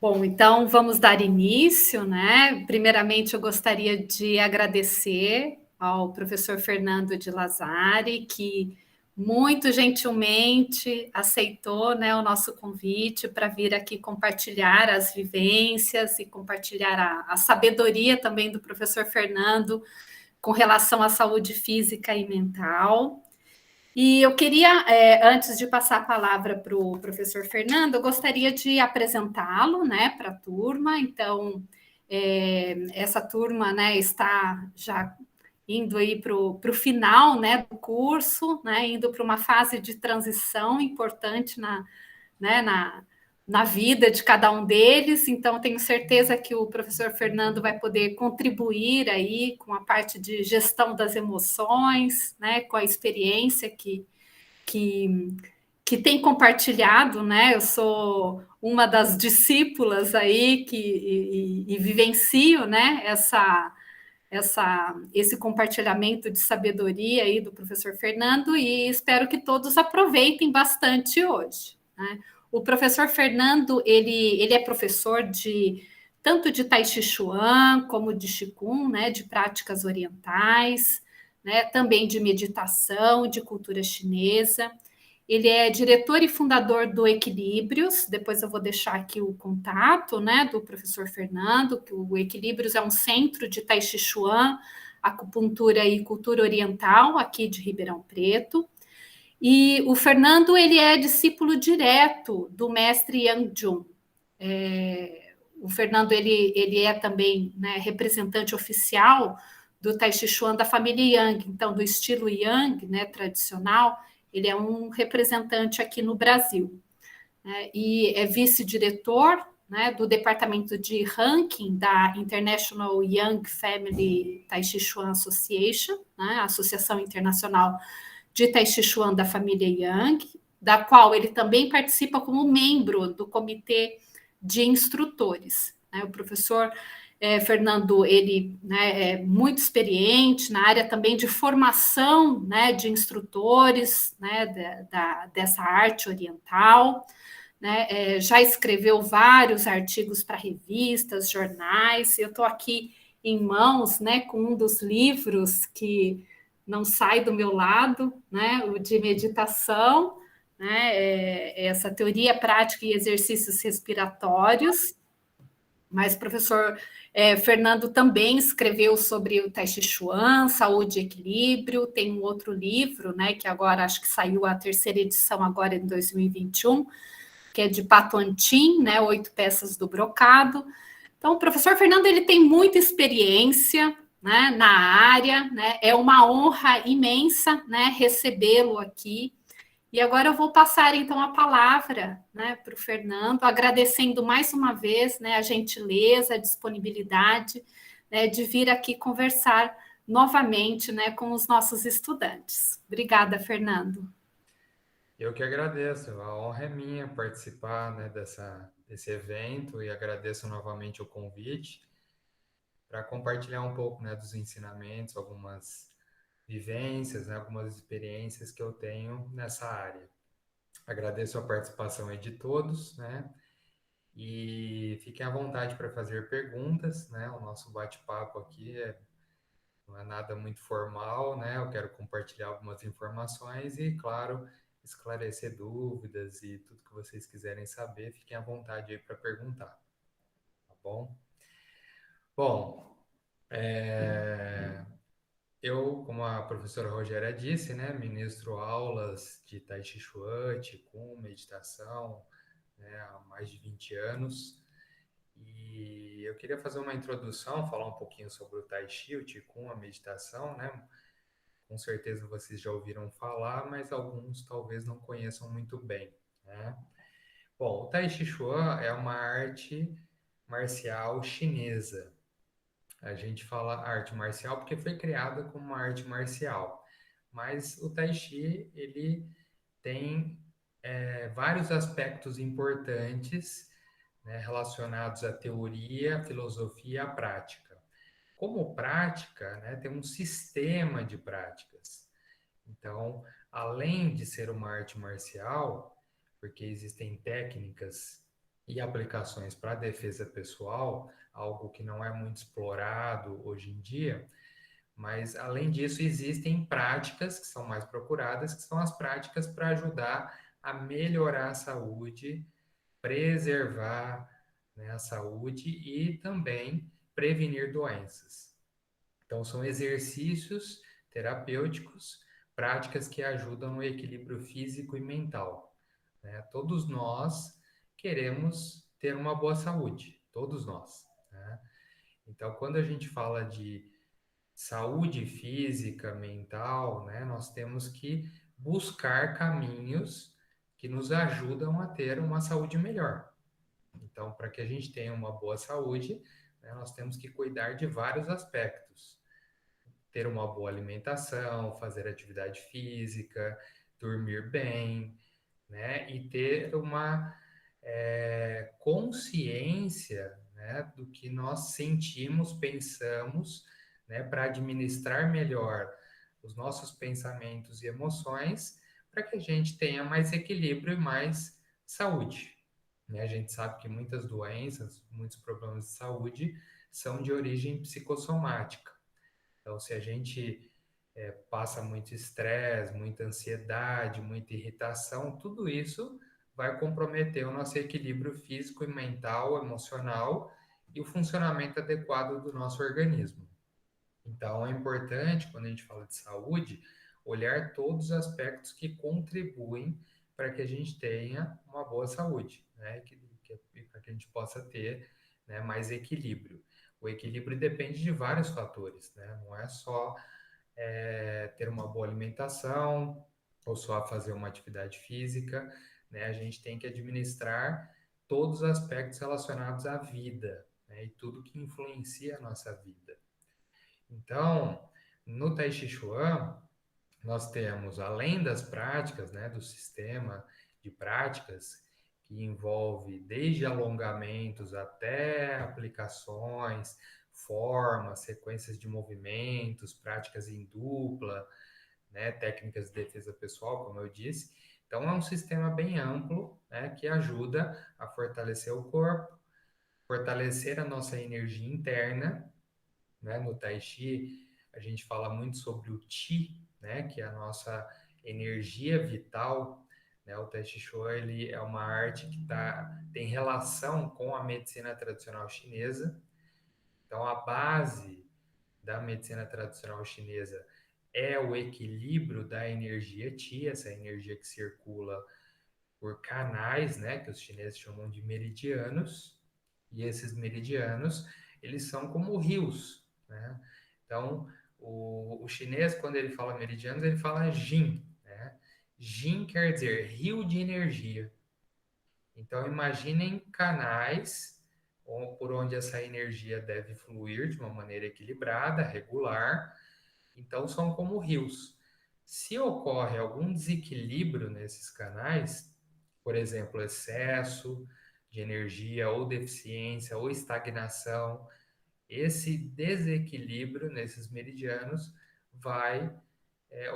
Bom, então vamos dar início, né? Primeiramente, eu gostaria de agradecer ao professor Fernando de Lazari, que muito gentilmente aceitou, né, o nosso convite para vir aqui compartilhar as vivências e compartilhar a sabedoria também do professor Fernando com relação à saúde física e mental. E eu queria, antes de passar a palavra para o professor Fernando, eu gostaria de apresentá-lo, né, para a turma. Então, essa turma, né, está já indo aí para o final, né, do curso, né, indo para uma fase de transição importante né, na vida de cada um deles. Então, tenho certeza que o professor Fernando vai poder contribuir aí com a parte de gestão das emoções, né, com a experiência que, que tem compartilhado, né? Eu sou uma das discípulas aí e vivencio, né, esse compartilhamento de sabedoria aí do professor Fernando e espero que todos aproveitem bastante hoje, né? O professor Fernando, ele é professor de tanto de Tai Chi Chuan como de Qigong, né, de práticas orientais, né, também de meditação, de cultura chinesa. Ele é diretor e fundador do Equilíbrios. Depois eu vou deixar aqui o contato, né, do professor Fernando, que o Equilíbrios é um centro de Tai Chi Chuan, acupuntura e cultura oriental aqui de Ribeirão Preto. E o Fernando, ele é discípulo direto do mestre Yang Jun. O Fernando, ele é também, né, representante oficial do Tai Chi Chuan da família Yang, então do estilo Yang, né, tradicional. Ele é um representante aqui no Brasil, né, e é vice-diretor, né, do departamento de ranking da International Young Family Tai Chi Chuan Association, né, a Associação Internacional de Tai Chi Chuan da família Yang, da qual ele também participa como membro do comitê de instrutores, né. O professor Fernando, ele, né, é muito experiente na área também de formação, né, de instrutores, né, dessa arte oriental, né, já escreveu vários artigos para revistas, jornais. Eu estou aqui em mãos, né, com um dos livros que não sai do meu lado, né, o de meditação, né, essa teoria prática e exercícios respiratórios. Mas o professor Fernando também escreveu sobre o Tai Chi Chuan, saúde e equilíbrio. Tem um outro livro, né, que agora acho que saiu a terceira edição agora em 2021, que é de Pato Antin, né, 8 peças do brocado. Então, o professor Fernando, ele tem muita experiência, né, na área, né, é uma honra imensa, né, recebê-lo aqui. E agora eu vou passar, então, a palavra, né, para o Fernando, agradecendo mais uma vez, né, a gentileza, a disponibilidade, né, de vir aqui conversar novamente, né, com os nossos estudantes. Obrigada, Fernando. Eu que agradeço, a honra é minha participar, né, desse evento e agradeço novamente o convite para compartilhar um pouco, né, dos ensinamentos, algumas vivências, né, algumas experiências que eu tenho nessa área. Agradeço a participação aí de todos, né, e fiquem à vontade para fazer perguntas, né, o nosso bate-papo aqui não é nada muito formal, né, eu quero compartilhar algumas informações e, claro, esclarecer dúvidas e tudo que vocês quiserem saber, fiquem à vontade aí para perguntar, tá bom? Bom, eu, como a professora Rogéria disse, né, ministro aulas de Tai Chi Chuan, Qigong, meditação, né, há mais de 20 anos. E eu queria fazer uma introdução, falar um pouquinho sobre o Tai Chi, o Qigong, a meditação, né? Com certeza vocês já ouviram falar, mas alguns talvez não conheçam muito bem, né? Bom, o Tai Chi Chuan é uma arte marcial chinesa. A gente fala arte marcial porque foi criada como uma arte marcial, mas o Tai Chi ele tem vários aspectos importantes, né, relacionados à teoria, à filosofia e à prática. Como prática, né, tem um sistema de práticas. Então, além de ser uma arte marcial, porque existem técnicas e aplicações para defesa pessoal, algo que não é muito explorado hoje em dia, mas além disso existem práticas que são mais procuradas, que são as práticas para ajudar a melhorar a saúde, preservar, né, a saúde e também prevenir doenças. Então, são exercícios terapêuticos, práticas que ajudam no equilíbrio físico e mental, né? Todos nós queremos ter uma boa saúde, todos nós, né? Então, quando a gente fala de saúde física, mental, né, nós temos que buscar caminhos que nos ajudam a ter uma saúde melhor. Então, para que a gente tenha uma boa saúde, né, nós temos que cuidar de vários aspectos. Ter uma boa alimentação, fazer atividade física, dormir bem, né, e ter uma consciência, né, do que nós sentimos, pensamos, né, para administrar melhor os nossos pensamentos e emoções, para que a gente tenha mais equilíbrio e mais saúde. Né? A gente sabe que muitas doenças, muitos problemas de saúde são de origem psicossomática. Então, se a gente passa muito estresse, muita ansiedade, muita irritação, tudo isso vai comprometer o nosso equilíbrio físico e mental, emocional e o funcionamento adequado do nosso organismo. Então, é importante, quando a gente fala de saúde, olhar todos os aspectos que contribuem para que a gente tenha uma boa saúde, né? Para que a gente possa ter, né, mais equilíbrio. O equilíbrio depende de vários fatores, né? Não é só ter uma boa alimentação ou só fazer uma atividade física, né? A gente tem que administrar todos os aspectos relacionados à vida, né? E tudo que influencia a nossa vida. Então, no Tai Chi Chuan, nós temos, além das práticas, né, do sistema de práticas, que envolve desde alongamentos até aplicações, formas, sequências de movimentos, práticas em dupla, né, técnicas de defesa pessoal, como eu disse. Então, é um sistema bem amplo, né, que ajuda a fortalecer o corpo, fortalecer a nossa energia interna, né? No Tai Chi, a gente fala muito sobre o Qi, né? Que é a nossa energia vital, né? O Tai Chi Chuan, ele é uma arte que tem relação com a medicina tradicional chinesa. Então, a base da medicina tradicional chinesa é o equilíbrio da energia Qi, essa energia que circula por canais, né? Que os chineses chamam de meridianos. E esses meridianos, eles são como rios, né? Então, o chinês, quando ele fala meridianos, ele fala Jin, né? Jin quer dizer rio de energia. Então, imaginem canais por onde essa energia deve fluir de uma maneira equilibrada, regular. Então, são como rios. Se ocorre algum desequilíbrio nesses canais, por exemplo, excesso de energia ou deficiência ou estagnação, esse desequilíbrio nesses meridianos vai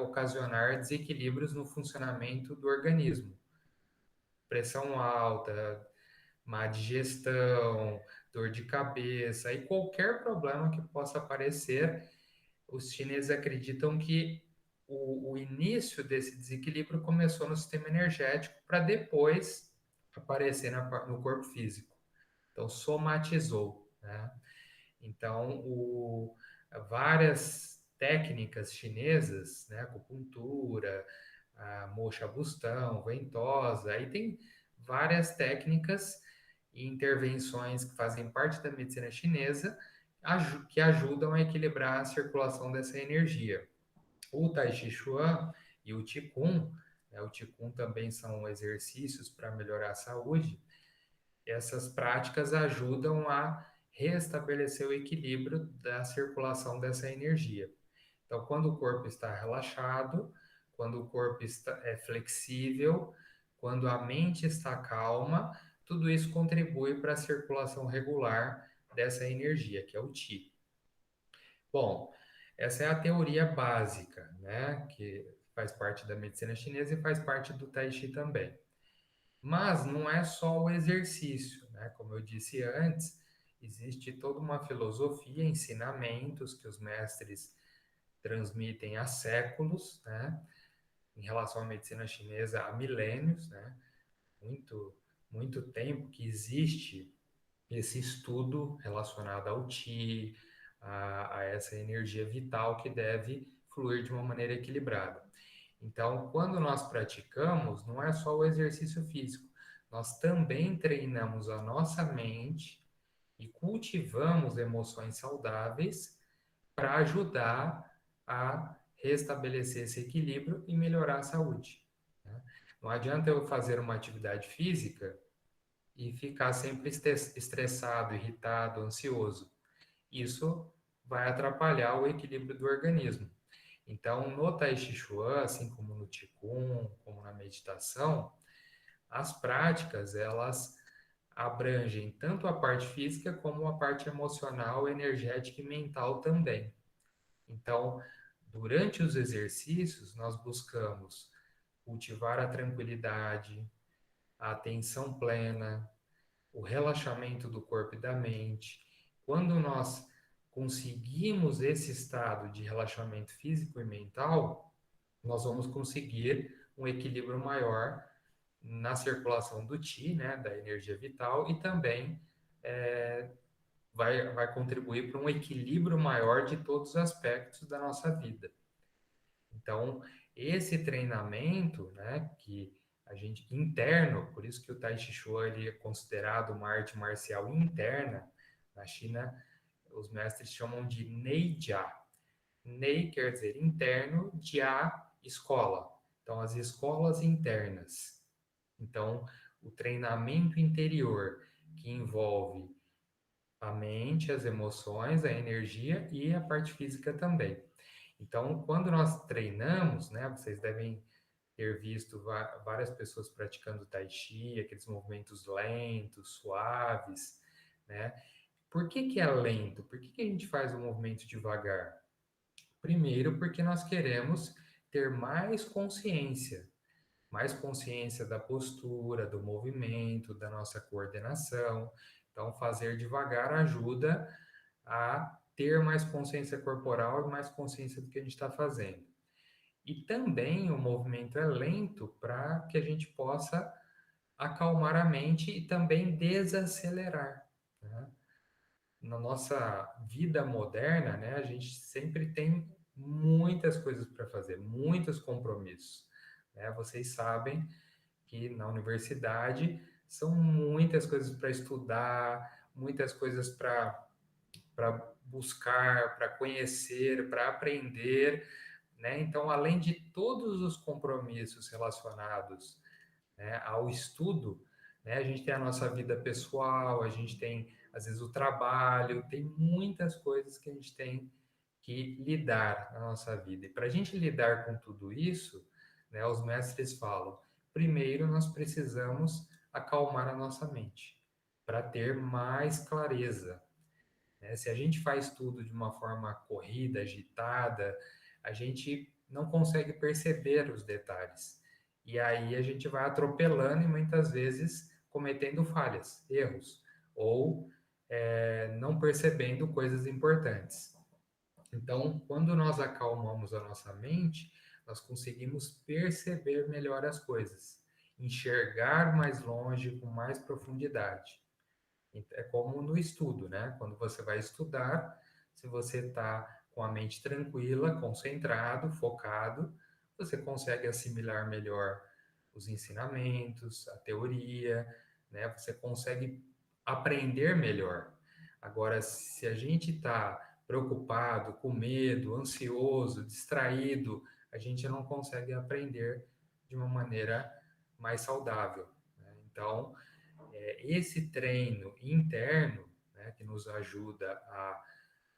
ocasionar desequilíbrios no funcionamento do organismo. Pressão alta, má digestão, dor de cabeça e qualquer problema que possa aparecer, os chineses acreditam que o início desse desequilíbrio começou no sistema energético para depois aparecer no corpo físico. Então, somatizou, né? Então, várias técnicas chinesas, né, acupuntura, a moxa bustão, ventosa, aí tem várias técnicas e intervenções que fazem parte da medicina chinesa que ajudam a equilibrar a circulação dessa energia. O Tai Chi Chuan e o Qigong, né, o Qigong também são exercícios para melhorar a saúde. Essas práticas ajudam a restabelecer o equilíbrio da circulação dessa energia. Então, quando o corpo está relaxado, quando o corpo é flexível, quando a mente está calma, tudo isso contribui para a circulação regular dessa energia, que é o Qi. Bom, essa é a teoria básica, né, que faz parte da medicina chinesa e faz parte do Tai Chi também. Mas não é só o exercício, né? Como eu disse antes, existe toda uma filosofia, ensinamentos que os mestres transmitem há séculos, né? Em relação à medicina chinesa há milênios, né? Muito, muito tempo que existe esse estudo relacionado ao Qi, a essa energia vital que deve fluir de uma maneira equilibrada. Então, quando nós praticamos, não é só o exercício físico, nós também treinamos a nossa mente e cultivamos emoções saudáveis para ajudar a restabelecer esse equilíbrio e melhorar a saúde, né? Não adianta eu fazer uma atividade física e ficar sempre estressado, irritado, ansioso. Isso vai atrapalhar o equilíbrio do organismo. Então, no Tai Chi Chuan, assim como no Qigong, como na meditação, as práticas, elas abrangem tanto a parte física como a parte emocional, energética e mental também. Então, durante os exercícios, nós buscamos cultivar a tranquilidade, a atenção plena, o relaxamento do corpo e da mente. Quando nós conseguimos esse estado de relaxamento físico e mental, nós vamos conseguir um equilíbrio maior na circulação do Qi, né, da energia vital, e também vai contribuir para um equilíbrio maior de todos os aspectos da nossa vida. Então, esse treinamento, né, que a gente interno, por isso que o Tai Chi Chuan ele é considerado uma arte marcial interna. Na China, os mestres chamam de Nei Jia. Nei quer dizer interno, Jia, escola. Então, as escolas internas. Então, o treinamento interior, que envolve a mente, as emoções, a energia e a parte física também. Então, quando nós treinamos, né, vocês devem ter visto várias pessoas praticando Tai Chi, aqueles movimentos lentos, suaves, né? Por que que é lento? Por que que a gente faz o movimento devagar? Primeiro, porque nós queremos ter mais consciência da postura, do movimento, da nossa coordenação. Então, fazer devagar ajuda a ter mais consciência corporal e mais consciência do que a gente está fazendo. E também o movimento é lento para que a gente possa acalmar a mente e também desacelerar, né? Na nossa vida moderna, né, a gente sempre tem muitas coisas para fazer, muitos compromissos, né? Vocês sabem que na universidade são muitas coisas para estudar, muitas coisas para buscar, para conhecer, para aprender, né? Então, além de todos os compromissos relacionados, né, ao estudo, né, a gente tem a nossa vida pessoal, a gente tem, às vezes, o trabalho, tem muitas coisas que a gente tem que lidar na nossa vida. E para a gente lidar com tudo isso, né, os mestres falam, primeiro nós precisamos acalmar a nossa mente, para ter mais clareza, né? Se a gente faz tudo de uma forma corrida, agitada, a gente não consegue perceber os detalhes. E aí a gente vai atropelando e muitas vezes cometendo falhas, erros, ou não percebendo coisas importantes. Então, quando nós acalmamos a nossa mente, nós conseguimos perceber melhor as coisas, enxergar mais longe, com mais profundidade. É como no estudo, né? Quando você vai estudar, se você está com a mente tranquila, concentrado, focado, você consegue assimilar melhor os ensinamentos, a teoria, né? Você consegue aprender melhor. Agora, se a gente está preocupado, com medo, ansioso, distraído, a gente não consegue aprender de uma maneira mais saudável, né? Então, esse treino interno, né, que nos ajuda a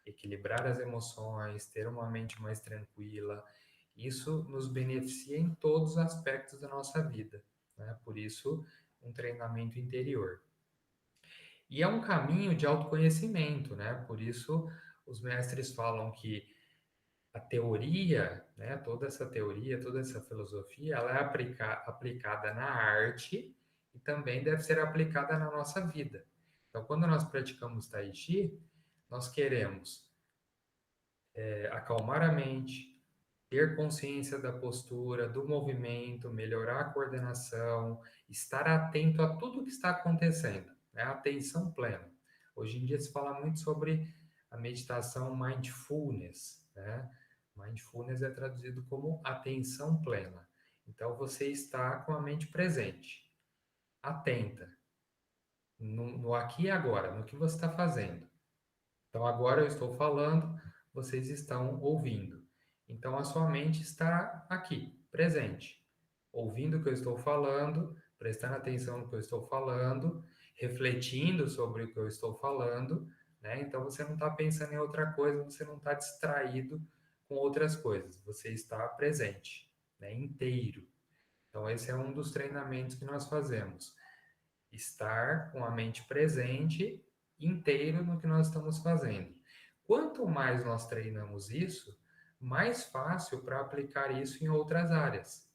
equilibrar as emoções, ter uma mente mais tranquila, isso nos beneficia em todos os aspectos da nossa vida, né? Por isso, um treinamento interior. E é um caminho de autoconhecimento, né? Por isso, os mestres falam que a teoria, né, toda essa teoria, toda essa filosofia, ela é aplicada na arte e também deve ser aplicada na nossa vida. Então, quando nós praticamos Tai Chi, nós queremos acalmar a mente, ter consciência da postura, do movimento, melhorar a coordenação, estar atento a tudo que está acontecendo, né? Atenção plena. Hoje em dia se fala muito sobre a meditação mindfulness, né? Mindfulness é traduzido como atenção plena. Então você está com a mente presente, atenta, no aqui e agora, no que você está fazendo. Então, agora eu estou falando, vocês estão ouvindo. Então, a sua mente está aqui, presente, ouvindo o que eu estou falando, prestando atenção no que eu estou falando, refletindo sobre o que eu estou falando, né? Então, você não está pensando em outra coisa, você não está distraído com outras coisas, você está presente, né? Inteiro. Então, esse é um dos treinamentos que nós fazemos. Estar com a mente presente, inteiro no que nós estamos fazendo. Quanto mais nós treinamos isso, mais fácil para aplicar isso em outras áreas.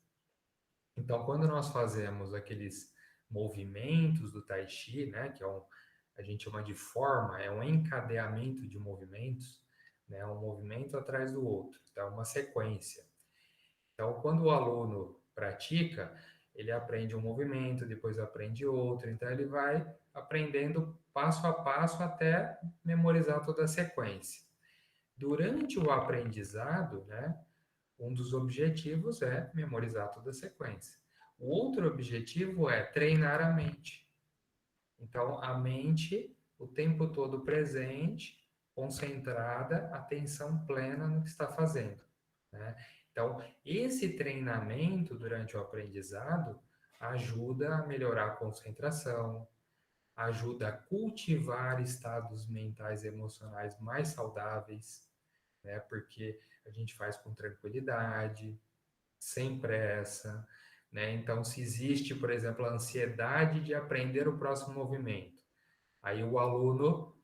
Então, quando nós fazemos aqueles movimentos do Tai Chi, né, que a gente chama de forma, é um encadeamento de movimentos, né, um movimento atrás do outro, então é uma sequência. Então, quando o aluno pratica, ele aprende um movimento, depois aprende outro, então ele vai aprendendo passo a passo até memorizar toda a sequência. Durante o aprendizado, né, um dos objetivos é memorizar toda a sequência. O outro objetivo é treinar a mente. Então, a mente, o tempo todo presente, concentrada, atenção plena no que está fazendo, né? Então, esse treinamento durante o aprendizado ajuda a melhorar a concentração, ajuda a cultivar estados mentais e emocionais mais saudáveis, né? Porque a gente faz com tranquilidade, sem pressa, né? Então, se existe, por exemplo, a ansiedade de aprender o próximo movimento, aí o aluno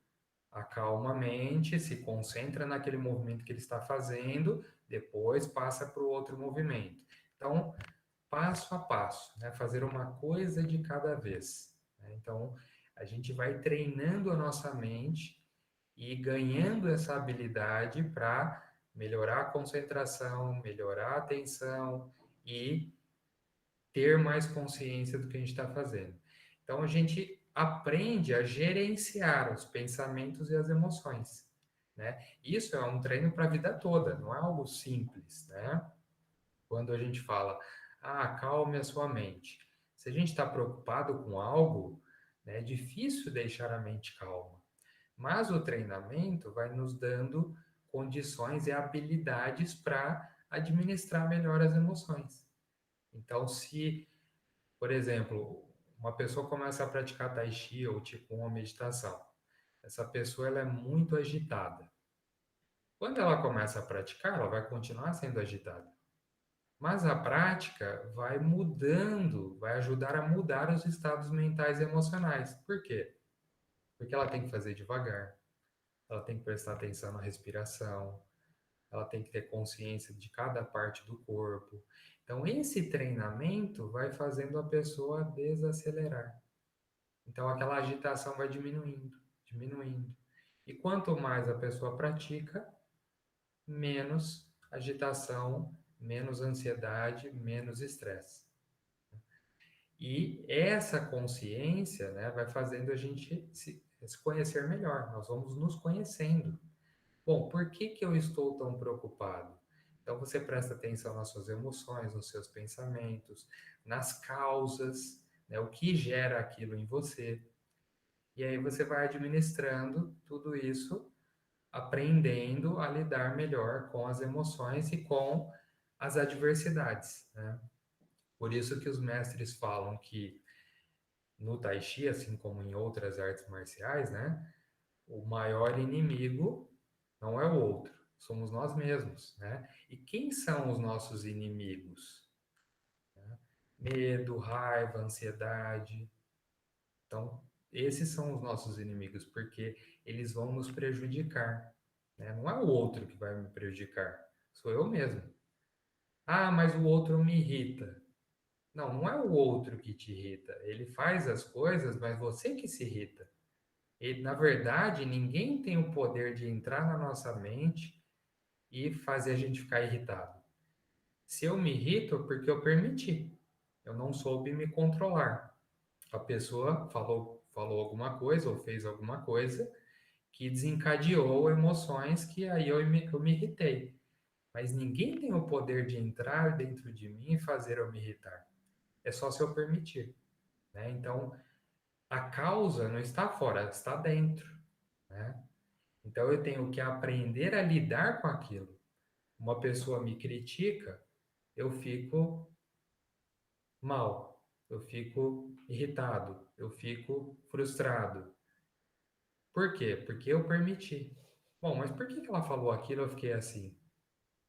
acalma a mente, se concentra naquele movimento que ele está fazendo, depois passa para o outro movimento. Então, passo a passo, né? Fazer uma coisa de cada vez, né? Então, a gente vai treinando a nossa mente e ganhando essa habilidade para melhorar a concentração, melhorar a atenção e ter mais consciência do que a gente está fazendo. Então, a gente aprende a gerenciar os pensamentos e as emoções, né? Isso é um treino para a vida toda, não é algo simples, né? Quando a gente fala, acalme a sua mente. Se a gente está preocupado com algo, né, é difícil deixar a mente calma. Mas o treinamento vai nos dando condições e habilidades para administrar melhor as emoções. Então, se, por exemplo, uma pessoa começa a praticar Tai Chi ou tipo uma meditação, essa pessoa ela é muito agitada. Quando ela começa a praticar, ela vai continuar sendo agitada. Mas a prática vai mudando, vai ajudar a mudar os estados mentais e emocionais. Por quê? Porque ela tem que fazer devagar, ela tem que prestar atenção na respiração, ela tem que ter consciência de cada parte do corpo. Então, esse treinamento vai fazendo a pessoa desacelerar. Então, aquela agitação vai diminuindo, diminuindo. E quanto mais a pessoa pratica, menos agitação, menos ansiedade, menos estresse. E essa consciência, né, vai fazendo a gente se conhecer melhor. Nós vamos nos conhecendo. Bom, por que que eu estou tão preocupado? Então você presta atenção nas suas emoções, nos seus pensamentos, nas causas, né, o que gera aquilo em você. E aí você vai administrando tudo isso, aprendendo a lidar melhor com as emoções e com as adversidades, né? Por isso que os mestres falam que no Tai Chi, assim como em outras artes marciais, né, o maior inimigo não é o outro, somos nós mesmos, né? E quem são os nossos inimigos? Medo, raiva, ansiedade. Então, esses são os nossos inimigos, porque eles vão nos prejudicar, né? Não é o outro que vai me prejudicar, sou eu mesmo. Ah, mas o outro me irrita. Não, não é o outro que te irrita. Ele faz as coisas, mas você que se irrita. E, na verdade, ninguém tem o poder de entrar na nossa mente e fazer a gente ficar irritado. Se eu me irrito, é porque eu permiti. Eu não soube me controlar. A pessoa falou alguma coisa ou fez alguma coisa que desencadeou emoções que aí eu me irritei. Mas ninguém tem o poder de entrar dentro de mim e fazer eu me irritar. É só se eu permitir, né? Então, a causa não está fora, está dentro, né? Então, eu tenho que aprender a lidar com aquilo. Uma pessoa me critica, eu fico mal, eu fico irritado, eu fico frustrado. Por quê? Porque eu permiti. Bom, mas por que que ela falou aquilo? Eu fiquei assim.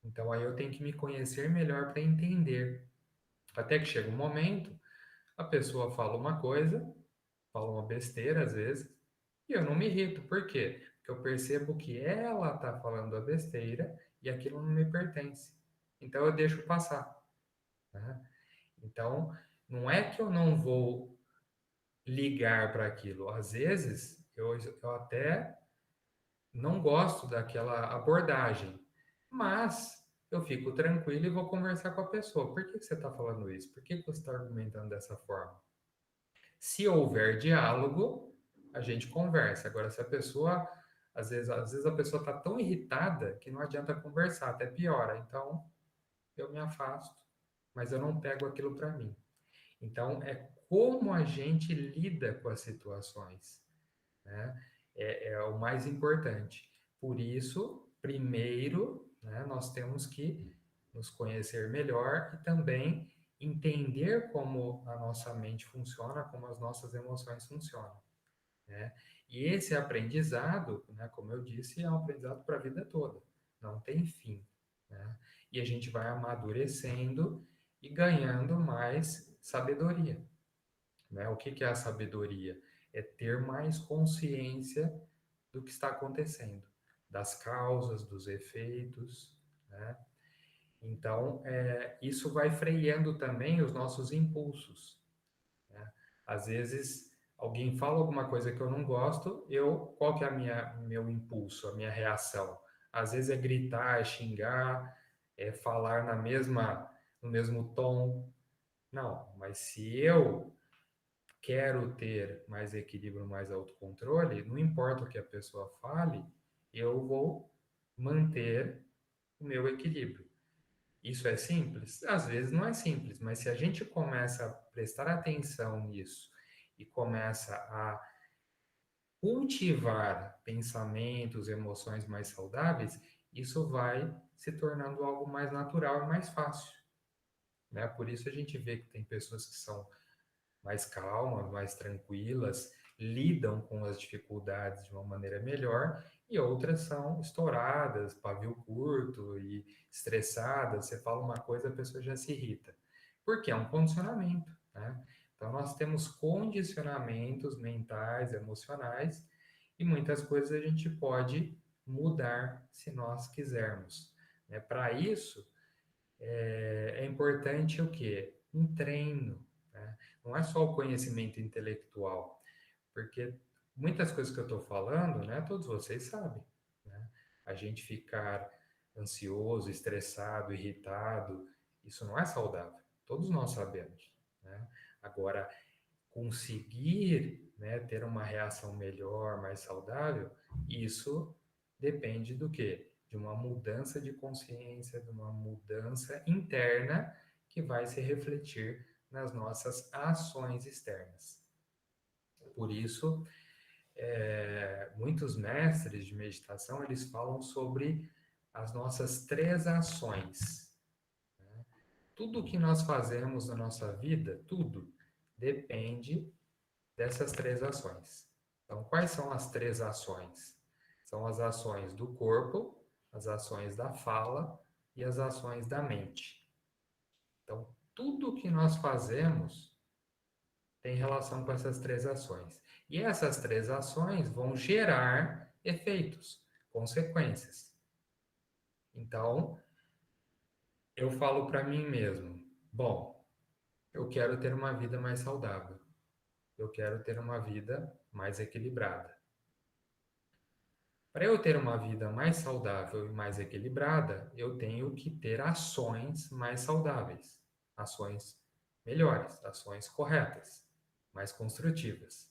Então aí eu tenho que me conhecer melhor para entender. Até que chega um momento, a pessoa fala uma coisa, fala uma besteira às vezes, e eu não me irrito. Por quê? Porque eu percebo que ela está falando a besteira e aquilo não me pertence. Então eu deixo passar, né? Então, não é que eu não vou ligar para aquilo. Às vezes, eu até não gosto daquela abordagem, mas eu fico tranquilo e vou conversar com a pessoa. Por que que você está falando isso? Por que que você está argumentando dessa forma? Se houver diálogo, a gente conversa. Agora, se a pessoa, às vezes a pessoa está tão irritada que não adianta conversar, até piora. Então, eu me afasto, mas eu não pego aquilo para mim. Então, é como a gente lida com as situações, né? É o mais importante. Por isso, primeiro, né, nós temos que nos conhecer melhor e também entender como a nossa mente funciona, como as nossas emoções funcionam, né? E esse aprendizado, né, como eu disse, é um aprendizado para a vida toda, não tem fim, né? E a gente vai amadurecendo e ganhando mais sabedoria, né? O que que é a sabedoria? É ter mais consciência do que está acontecendo, das causas, dos efeitos, né? Então, isso vai freando também os nossos impulsos, né? Às vezes, alguém fala alguma coisa que eu não gosto, qual que é meu impulso, a minha reação? Às vezes é gritar, é xingar, é falar no mesmo tom. Não, mas se eu quero ter mais equilíbrio, mais autocontrole, não importa o que a pessoa fale, eu vou manter o meu equilíbrio. Isso é simples? Às vezes não é simples, mas se a gente começa a prestar atenção nisso e começa a cultivar pensamentos, emoções mais saudáveis, isso vai se tornando algo mais natural e mais fácil, né? Por isso a gente vê que tem pessoas que são mais calmas, mais tranquilas, lidam com as dificuldades de uma maneira melhor, e outras são estouradas, pavio curto e estressadas. Você fala uma coisa, a pessoa já se irrita. Porque é um condicionamento, né? Então, nós temos condicionamentos mentais, emocionais, e muitas coisas a gente pode mudar se nós quisermos, né? Para isso, é importante o quê? Um treino, né? Não é só o conhecimento intelectual, porque muitas coisas que eu estou falando, né, todos vocês sabem, né? A gente ficar ansioso, estressado, irritado, isso não é saudável. Todos nós sabemos, né? Agora, conseguir, né, ter uma reação melhor, mais saudável, isso depende do quê? De uma mudança de consciência, de uma mudança interna que vai se refletir nas nossas ações externas. Por isso, muitos mestres de meditação, eles falam sobre as nossas três ações. Tudo que nós fazemos na nossa vida, tudo, depende dessas três ações. Então, quais são as três ações? São as ações do corpo, as ações da fala e as ações da mente. Então, tudo que nós fazemos tem relação com essas três ações. E essas três ações vão gerar efeitos, consequências. Então, eu falo para mim mesmo: bom, eu quero ter uma vida mais saudável, eu quero ter uma vida mais equilibrada. Para eu ter uma vida mais saudável e mais equilibrada, eu tenho que ter ações mais saudáveis, ações melhores, ações corretas, mais construtivas.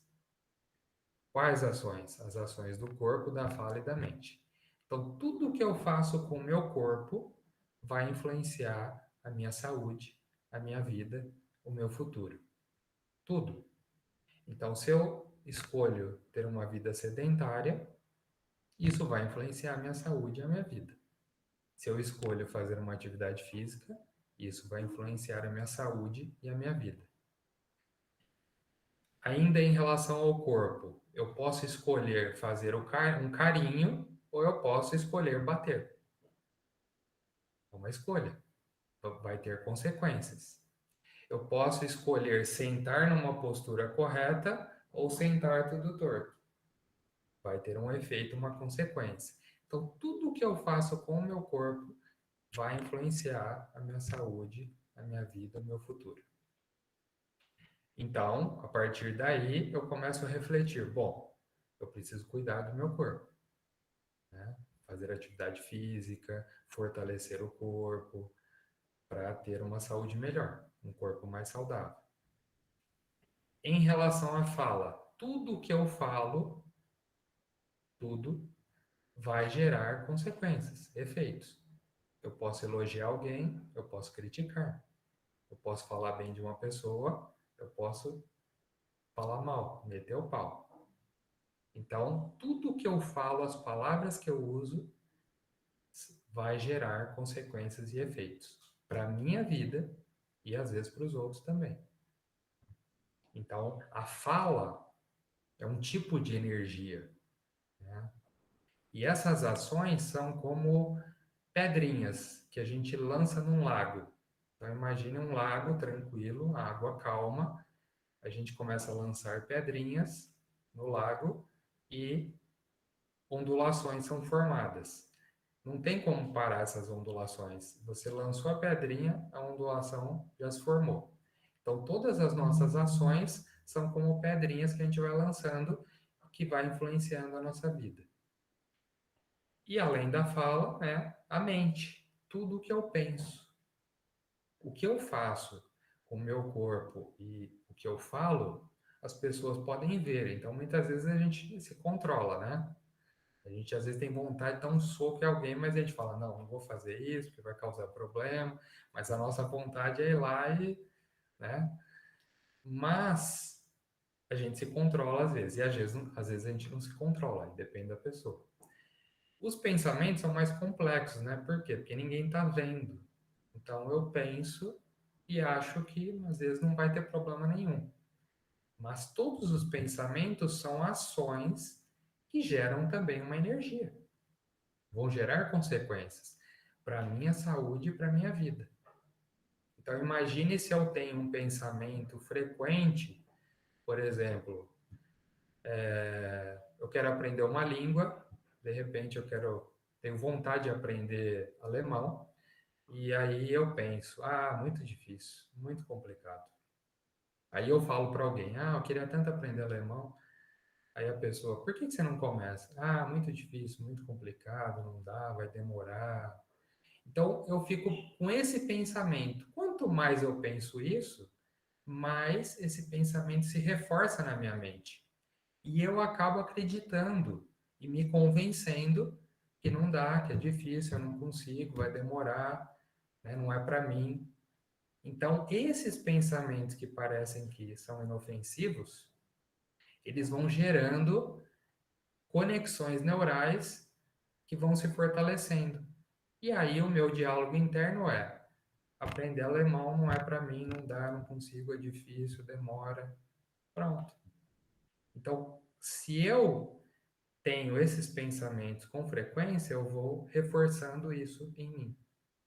Quais ações? As ações do corpo, da fala e da mente. Então, tudo que eu faço com o meu corpo vai influenciar a minha saúde, a minha vida, o meu futuro. Tudo. Então, se eu escolho ter uma vida sedentária, isso vai influenciar a minha saúde e a minha vida. Se eu escolho fazer uma atividade física, isso vai influenciar a minha saúde e a minha vida. Ainda em relação ao corpo, eu posso escolher fazer um carinho ou eu posso escolher bater. É uma escolha. Então, vai ter consequências. Eu posso escolher sentar numa postura correta ou sentar tudo torto. Vai ter um efeito, uma consequência. Então, tudo que eu faço com o meu corpo vai influenciar a minha saúde, a minha vida, o meu futuro. Então, a partir daí, eu começo a refletir: bom, eu preciso cuidar do meu corpo, né? Fazer atividade física, fortalecer o corpo, para ter uma saúde melhor, um corpo mais saudável. Em relação à fala, tudo que eu falo, tudo vai gerar consequências, efeitos. Eu posso elogiar alguém, eu posso criticar. Eu posso falar bem de uma pessoa, eu posso falar mal, meter o pau. Então, tudo que eu falo, as palavras que eu uso, vai gerar consequências e efeitos para a minha vida e às vezes para os outros também. Então, a fala é um tipo de energia, né? E essas ações são como pedrinhas que a gente lança num lago. Então, imagine um lago tranquilo, água calma, a gente começa a lançar pedrinhas no lago e ondulações são formadas. Não tem como parar essas ondulações. Você lançou a pedrinha, a ondulação já se formou. Então, todas as nossas ações são como pedrinhas que a gente vai lançando, que vai influenciando a nossa vida. E além da fala, é a mente. Tudo o que eu penso. O que eu faço com o meu corpo e o que eu falo, as pessoas podem ver. Então, muitas vezes a gente se controla, né? A gente às vezes tem vontade de dar um soco em alguém, mas a gente fala, não, não vou fazer isso, porque vai causar problema. Mas a nossa vontade é ir lá e, né? Mas a gente se controla às vezes, e às vezes a gente não se controla, depende da pessoa. Os pensamentos são mais complexos, né? Por quê? Porque ninguém está vendo. Então eu penso e acho que às vezes não vai ter problema nenhum. Mas todos os pensamentos são ações que geram também uma energia. Vão gerar consequências para a minha saúde e para a minha vida. Então imagine se eu tenho um pensamento frequente, por exemplo, eu quero aprender uma língua, de repente tenho vontade de aprender alemão, e aí eu penso, muito difícil, muito complicado. Aí eu falo para alguém, eu queria tanto aprender alemão. Aí a pessoa, por que você não começa? Muito difícil, muito complicado, não dá, vai demorar. Então eu fico com esse pensamento. Quanto mais eu penso isso, mais esse pensamento se reforça na minha mente. E eu acabo acreditando e me convencendo que não dá, que é difícil, eu não consigo, vai demorar, né? Não é para mim. Então, esses pensamentos que parecem que são inofensivos, eles vão gerando conexões neurais que vão se fortalecendo. E aí o meu diálogo interno é: aprender alemão não é para mim, não dá, não consigo, é difícil, demora. Pronto. Então, se eu tenho esses pensamentos com frequência, eu vou reforçando isso em mim.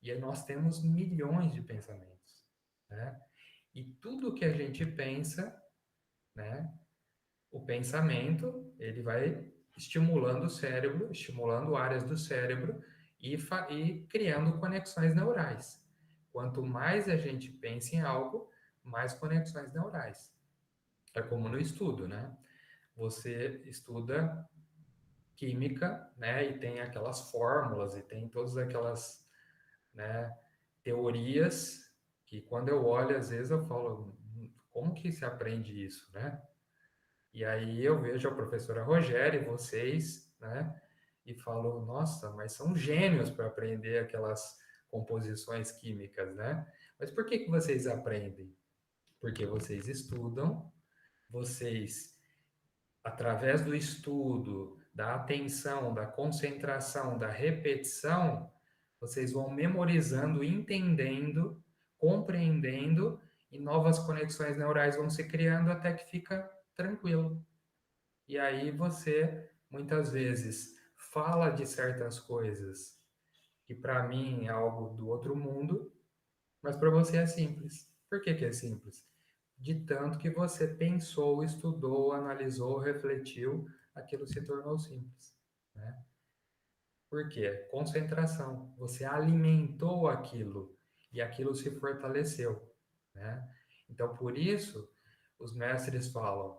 E aí nós temos milhões de pensamentos, né? E tudo que a gente pensa, né? O pensamento, ele vai estimulando o cérebro, estimulando áreas do cérebro e criando conexões neurais. Quanto mais a gente pensa em algo, mais conexões neurais. É como no estudo, né? Você estuda química, né? E tem aquelas fórmulas e tem todas aquelas, né, teorias que quando eu olho, às vezes eu falo, como que se aprende isso, né? E aí eu vejo a professora Rogéria e vocês, né? E falo, nossa, mas são gênios para aprender aquelas composições químicas, né? Mas por que que vocês aprendem? Porque vocês estudam, vocês, através do estudo, da atenção, da concentração, da repetição, vocês vão memorizando, entendendo, compreendendo e novas conexões neurais vão se criando até que fica tranquilo. E aí você, muitas vezes, fala de certas coisas que para mim é algo do outro mundo, mas para você é simples. Por que que é simples? De tanto que você pensou, estudou, analisou, refletiu, aquilo se tornou simples, né? Por quê? Concentração. Você alimentou aquilo e aquilo se fortaleceu, né? Então, por isso, os mestres falam: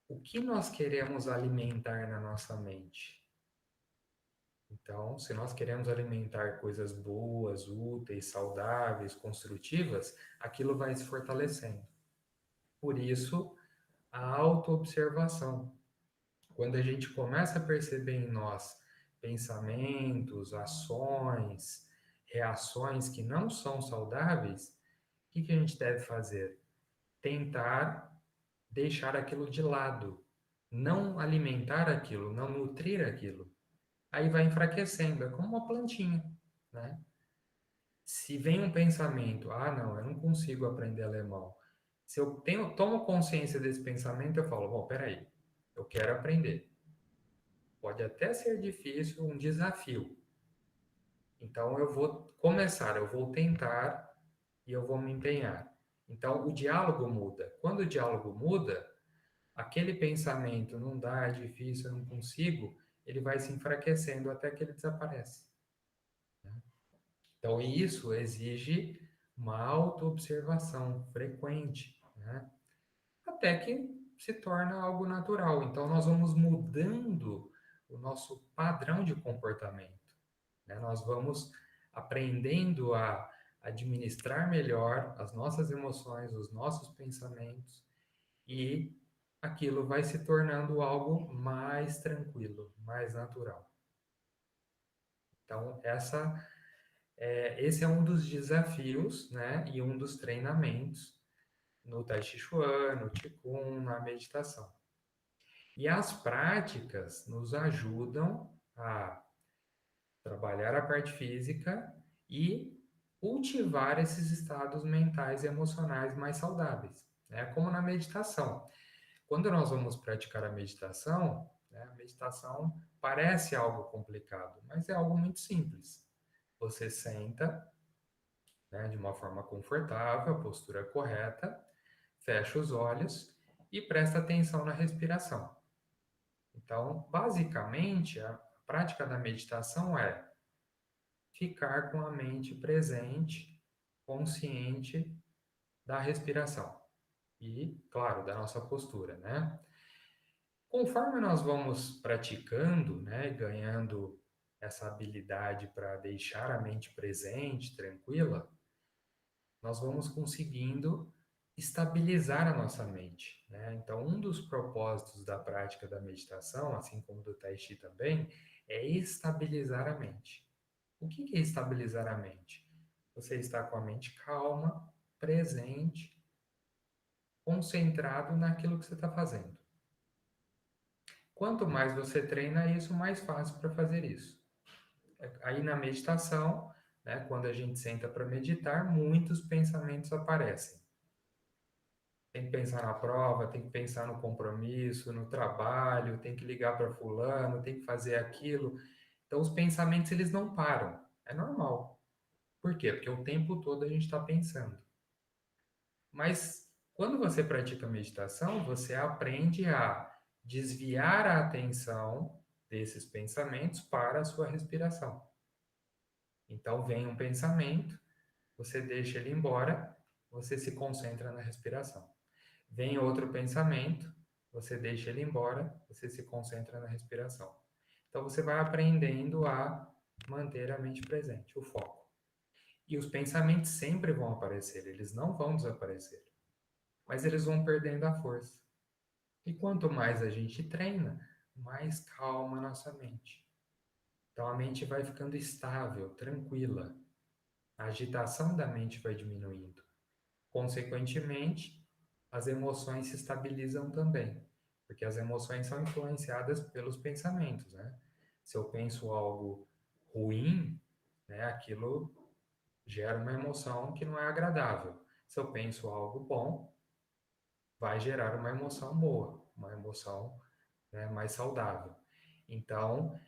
o que nós queremos alimentar na nossa mente? Então, se nós queremos alimentar coisas boas, úteis, saudáveis, construtivas, aquilo vai se fortalecendo. Por isso, a autoobservação. Quando a gente começa a perceber em nós pensamentos, ações, reações que não são saudáveis, o que que a gente deve fazer? Tentar deixar aquilo de lado, não alimentar aquilo, não nutrir aquilo. Aí vai enfraquecendo, é como uma plantinha, né? Se vem um pensamento, ah, não, eu não consigo aprender alemão. Se eu tomo consciência desse pensamento, eu falo, bom, peraí, eu quero aprender. Pode até ser difícil, um desafio. Então eu vou começar, eu vou tentar e eu vou me empenhar. Então o diálogo muda. Quando o diálogo muda, aquele pensamento não dá, é difícil, eu não consigo, ele vai se enfraquecendo até que ele desaparece. Então, isso exige uma autoobservação frequente, né? Até que se torna algo natural. Então, nós vamos mudando o nosso padrão de comportamento, né? Nós vamos aprendendo a administrar melhor as nossas emoções, os nossos pensamentos, e aquilo vai se tornando algo mais tranquilo, mais natural. Então, esse é um dos desafios, né, e um dos treinamentos no Tai Chi Chuan, no Qigong, na meditação. E as práticas nos ajudam a trabalhar a parte física e cultivar esses estados mentais e emocionais mais saudáveis, né? Como na meditação. Quando nós vamos praticar né, a meditação parece algo complicado, mas é algo muito simples. Você senta, né, de uma forma confortável, postura correta, fecha os olhos e presta atenção na respiração. Então, basicamente, a prática da meditação é ficar com a mente presente, consciente da respiração e, claro, da nossa postura, né? Conforme nós vamos praticando, né, ganhando essa habilidade para deixar a mente presente, tranquila, nós vamos conseguindo estabilizar a nossa mente, né? Então, um dos propósitos da prática da meditação, assim como do Tai Chi também, é estabilizar a mente. O que é estabilizar a mente? Você está com a mente calma, presente, concentrado naquilo que você está fazendo. Quanto mais você treina isso, mais fácil para fazer isso. Aí na meditação, né, quando a gente senta para meditar, muitos pensamentos aparecem. Tem que pensar na prova, tem que pensar no compromisso, no trabalho, tem que ligar para fulano, tem que fazer aquilo. Então os pensamentos eles não param. É normal. Por quê? Porque o tempo todo a gente está pensando. Mas quando você pratica meditação, você aprende a desviar a atenção desses pensamentos para a sua respiração. Então vem um pensamento, você deixa ele embora, você se concentra na respiração. Vem outro pensamento, você deixa ele embora, você se concentra na respiração. Então você vai aprendendo a manter a mente presente, o foco. E os pensamentos sempre vão aparecer, eles não vão desaparecer, mas eles vão perdendo a força. E quanto mais a gente treina, mais calma a nossa mente. Então a mente vai ficando estável, tranquila. A agitação da mente vai diminuindo. Consequentemente, as emoções se estabilizam também, porque as emoções são influenciadas pelos pensamentos, né? Se eu penso algo ruim, né, aquilo gera uma emoção que não é agradável. Se eu penso algo bom, vai gerar uma emoção boa, uma emoção, né, mais saudável. Então,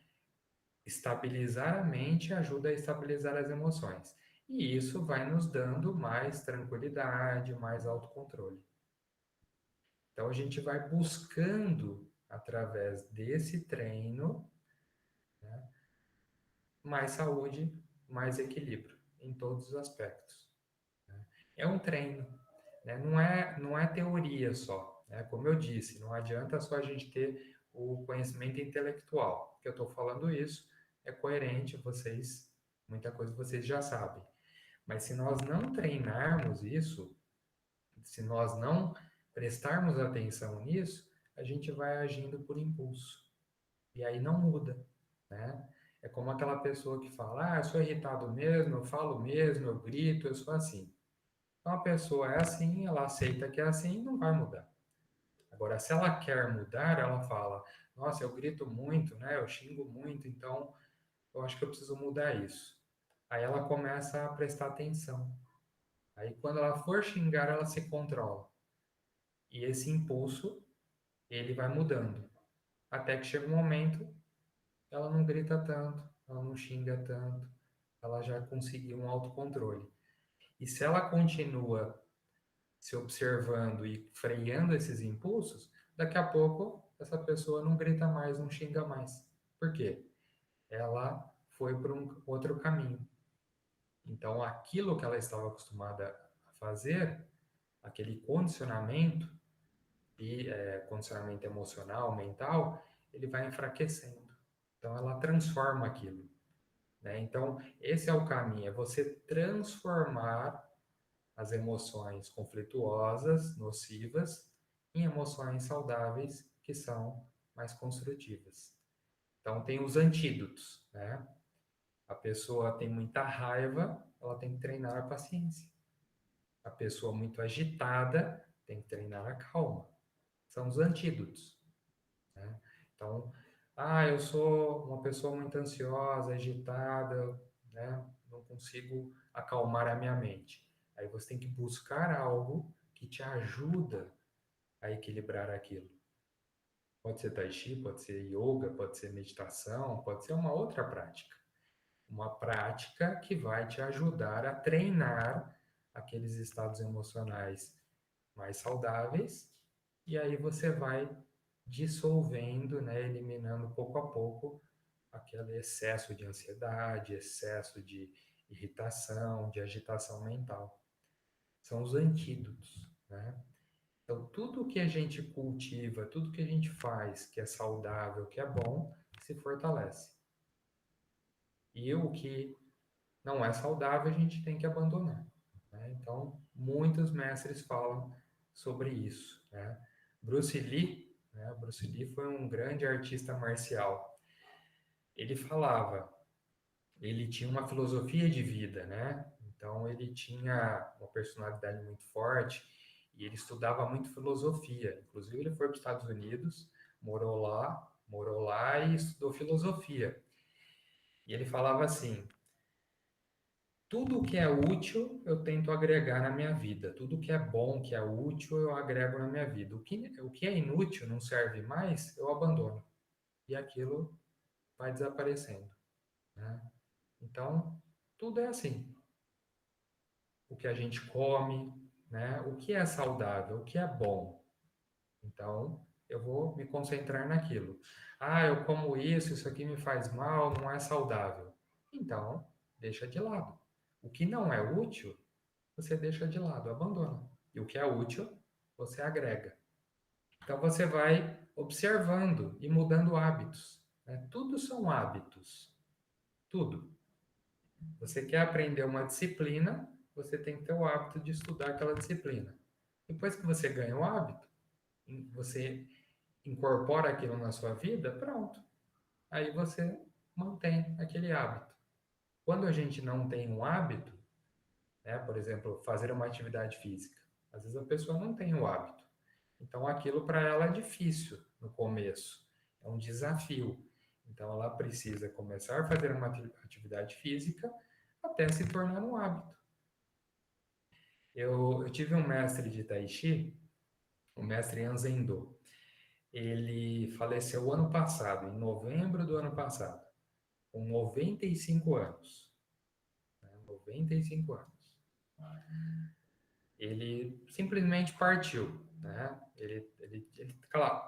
estabilizar a mente ajuda a estabilizar as emoções. E isso vai nos dando mais tranquilidade, mais autocontrole. Então a gente vai buscando, através desse treino, mais saúde, mais equilíbrio em todos os aspectos. É um treino, né? Não é teoria só. Né? Como eu disse, não adianta só a gente ter o conhecimento intelectual. Que eu estou falando isso é coerente, muita coisa vocês já sabem. Mas se nós não treinarmos isso, se nós não prestarmos atenção nisso, a gente vai agindo por impulso. E aí não muda, né? É como aquela pessoa que fala, eu sou irritado mesmo, eu falo mesmo, eu grito, eu sou assim. Então a pessoa é assim, ela aceita que é assim e não vai mudar. Agora, se ela quer mudar, ela fala, nossa, eu grito muito, né? Eu xingo muito, então eu acho que eu preciso mudar isso. Aí ela começa a prestar atenção. Aí quando ela for xingar, ela se controla. E esse impulso, ele vai mudando. Até que chega um momento, ela não grita tanto, ela não xinga tanto, ela já conseguiu um autocontrole. E se ela continua se observando e freando esses impulsos, daqui a pouco essa pessoa não grita mais, não xinga mais. Por quê? Ela foi por um outro caminho. Então, aquilo que ela estava acostumada a fazer, aquele condicionamento, e condicionamento emocional, mental, ele vai enfraquecendo. Então, ela transforma aquilo. Né? Então, esse é o caminho, é você transformar as emoções conflituosas, nocivas, em emoções saudáveis, que são mais construtivas. Então, tem os antídotos, né? A pessoa tem muita raiva, ela tem que treinar a paciência. A pessoa muito agitada tem que treinar a calma. São os antídotos, né? Então, eu sou uma pessoa muito ansiosa, agitada, né? Não consigo acalmar a minha mente. Aí você tem que buscar algo que te ajuda a equilibrar aquilo. Pode ser tai chi, pode ser yoga, pode ser meditação, pode ser uma outra prática. Uma prática que vai te ajudar a treinar aqueles estados emocionais mais saudáveis, e aí você vai dissolvendo, né, eliminando pouco a pouco aquele excesso de ansiedade, excesso de irritação, de agitação mental. São os antídotos, né? Então, tudo que a gente cultiva, tudo que a gente faz que é saudável, que é bom, se fortalece. E o que não é saudável, a gente tem que abandonar. Né? Então, muitos mestres falam sobre isso. Né? Bruce Lee, né? Bruce Lee foi um grande artista marcial. Ele falava, ele tinha uma filosofia de vida, né? Então, ele tinha uma personalidade muito forte e ele estudava muito filosofia. Inclusive, ele foi para os Estados Unidos, morou lá e estudou filosofia. E ele falava assim: tudo que é útil eu tento agregar na minha vida. Tudo que é bom, que é útil, eu agrego na minha vida. O que é inútil, não serve mais, eu abandono. E aquilo vai desaparecendo. Né? Então, tudo é assim. O que a gente come, né? O que é saudável, o que é bom. Então, eu vou me concentrar naquilo. Eu como isso aqui me faz mal, não é saudável. Então, deixa de lado. O que não é útil, você deixa de lado, abandona. E o que é útil, você agrega. Então você vai observando e mudando hábitos, né? Tudo são hábitos, tudo. Você quer aprender uma disciplina, você tem que ter o hábito de estudar aquela disciplina. Depois que você ganha o hábito, você incorpora aquilo na sua vida, pronto. Aí você mantém aquele hábito. Quando a gente não tem um hábito, né, por exemplo, fazer uma atividade física, às vezes a pessoa não tem o hábito. Então aquilo para ela é difícil no começo, é um desafio. Então ela precisa começar a fazer uma atividade física até se tornar um hábito. Eu tive um mestre de Tai Chi, o mestre Yan Zendo. Ele faleceu ano passado, em novembro do ano passado, com 95 anos. 95 anos. Ele simplesmente partiu, né?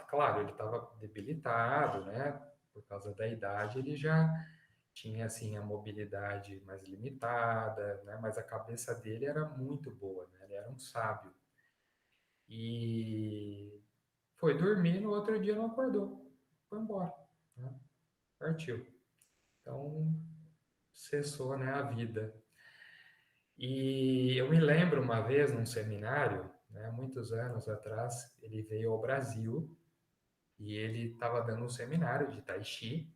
Claro, ele estava debilitado, né? Por causa da idade, ele já tinha assim a mobilidade mais limitada, né? Mas a cabeça dele era muito boa, né? Ele era um sábio. E foi dormir, no outro dia não acordou, foi embora, né? Partiu. Então cessou, né, a vida. E eu me lembro uma vez num seminário, né, muitos anos atrás, ele veio ao Brasil e ele estava dando um seminário de Tai Chi.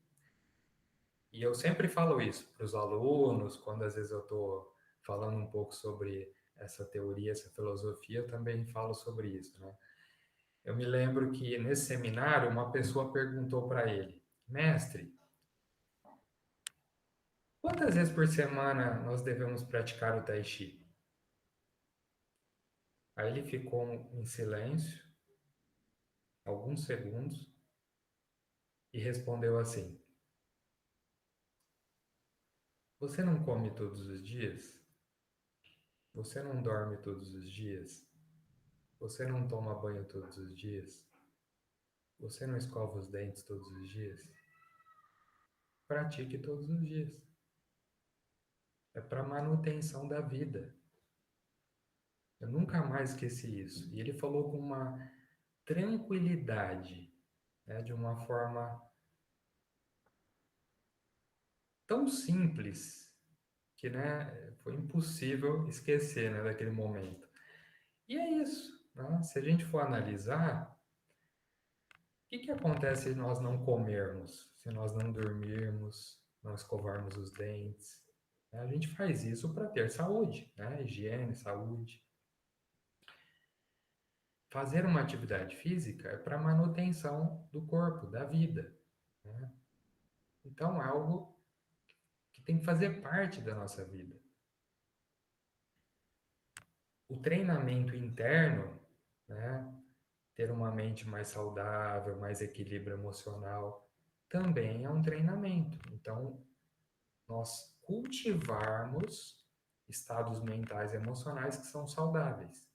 E eu sempre falo isso para os alunos, quando às vezes eu estou falando um pouco sobre essa teoria, essa filosofia, eu também falo sobre isso, né? Eu me lembro que nesse seminário uma pessoa perguntou para ele, mestre, quantas vezes por semana nós devemos praticar o Tai Chi? Aí ele ficou em silêncio, alguns segundos, e respondeu assim: você não come todos os dias? Você não dorme todos os dias? Você não toma banho todos os dias? Você não escova os dentes todos os dias? Pratique todos os dias. É para manutenção da vida. Eu nunca mais esqueci isso. E ele falou com uma tranquilidade, né, de uma forma tão simples que, né, foi impossível esquecer, né, daquele momento. E é isso, né? Se a gente for analisar, o que que acontece se nós não comermos, se nós não dormirmos, não escovarmos os dentes? A gente faz isso para ter saúde, né? Higiene, saúde. Fazer uma atividade física é para manutenção do corpo, da vida, né? Então é algo que tem que fazer parte da nossa vida. O treinamento interno, né? Ter uma mente mais saudável, mais equilíbrio emocional, também é um treinamento. Então, nós cultivarmos estados mentais e emocionais que são saudáveis.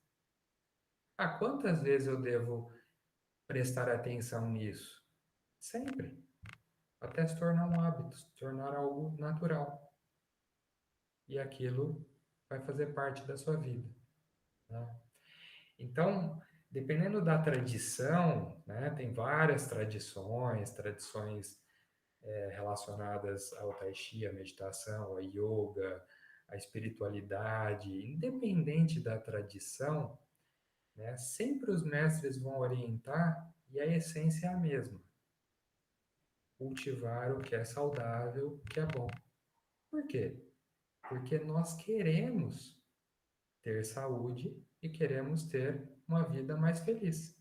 Ah, quantas vezes eu devo prestar atenção nisso? Sempre. Até se tornar um hábito, se tornar algo natural. E aquilo vai fazer parte da sua vida, né? Então, dependendo da tradição, né, tem várias tradições relacionadas ao Tai Chi, à meditação, à yoga, à espiritualidade, independente da tradição, né, sempre os mestres vão orientar e a essência é a mesma. Cultivar o que é saudável, o que é bom. Por quê? Porque nós queremos ter saúde e queremos ter uma vida mais feliz.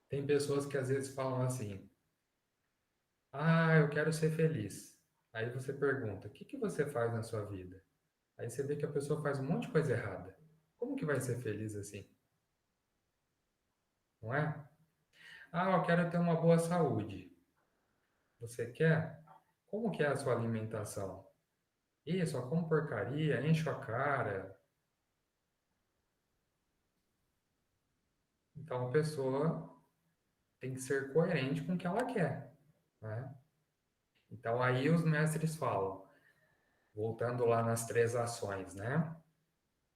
Tem pessoas que às vezes falam assim: ah, eu quero ser feliz. Aí você pergunta: o que que você faz na sua vida? Aí você vê que a pessoa faz um monte de coisa errada. Como que vai ser feliz assim? Não é? Ah, eu quero ter uma boa saúde. Você quer? Como que é a sua alimentação? Ih, só como porcaria, encho a cara. Então a pessoa tem que ser coerente com o que ela quer, né? Então aí os mestres falam, voltando lá nas três ações, né?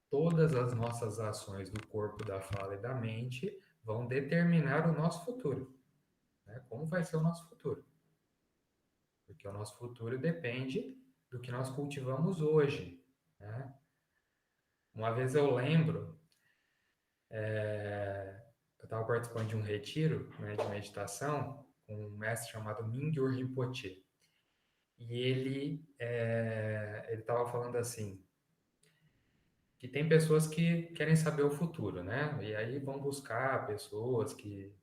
Todas as nossas ações do corpo, da fala e da mente vão determinar o nosso futuro, né? Como vai ser o nosso futuro? Porque o nosso futuro depende do que nós cultivamos hoje, né? Uma vez eu lembro, eu estava participando de um retiro, né, de meditação com um mestre chamado Mingyur Rinpoche. E ele estava falando assim, que tem pessoas que querem saber o futuro, né? E aí vão buscar pessoas que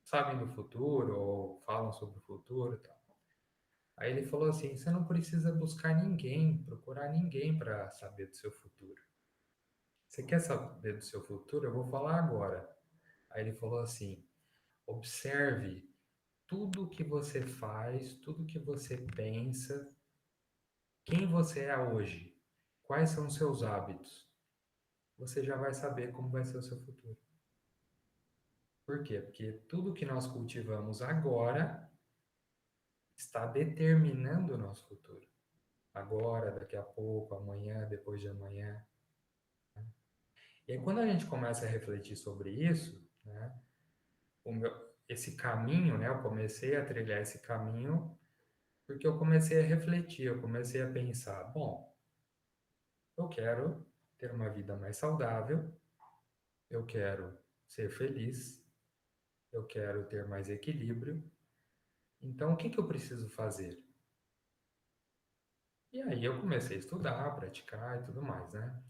sabem do futuro ou falam sobre o futuro e tal. Aí ele falou assim: você não precisa buscar ninguém, procurar ninguém para saber do seu futuro. Você quer saber do seu futuro? Eu vou falar agora. Aí ele falou assim: observe tudo que você faz, tudo que você pensa, quem você é hoje, quais são os seus hábitos. Você já vai saber como vai ser o seu futuro. Por quê? Porque tudo que nós cultivamos agora está determinando o nosso futuro. Agora, daqui a pouco, amanhã, depois de amanhã. E aí, quando a gente começa a refletir sobre isso, né, esse caminho, né, eu comecei a trilhar esse caminho porque eu comecei a refletir, eu comecei a pensar, bom, eu quero ter uma vida mais saudável, eu quero ser feliz, eu quero ter mais equilíbrio. Então, o que que eu preciso fazer? E aí eu comecei a estudar, praticar e tudo mais, né?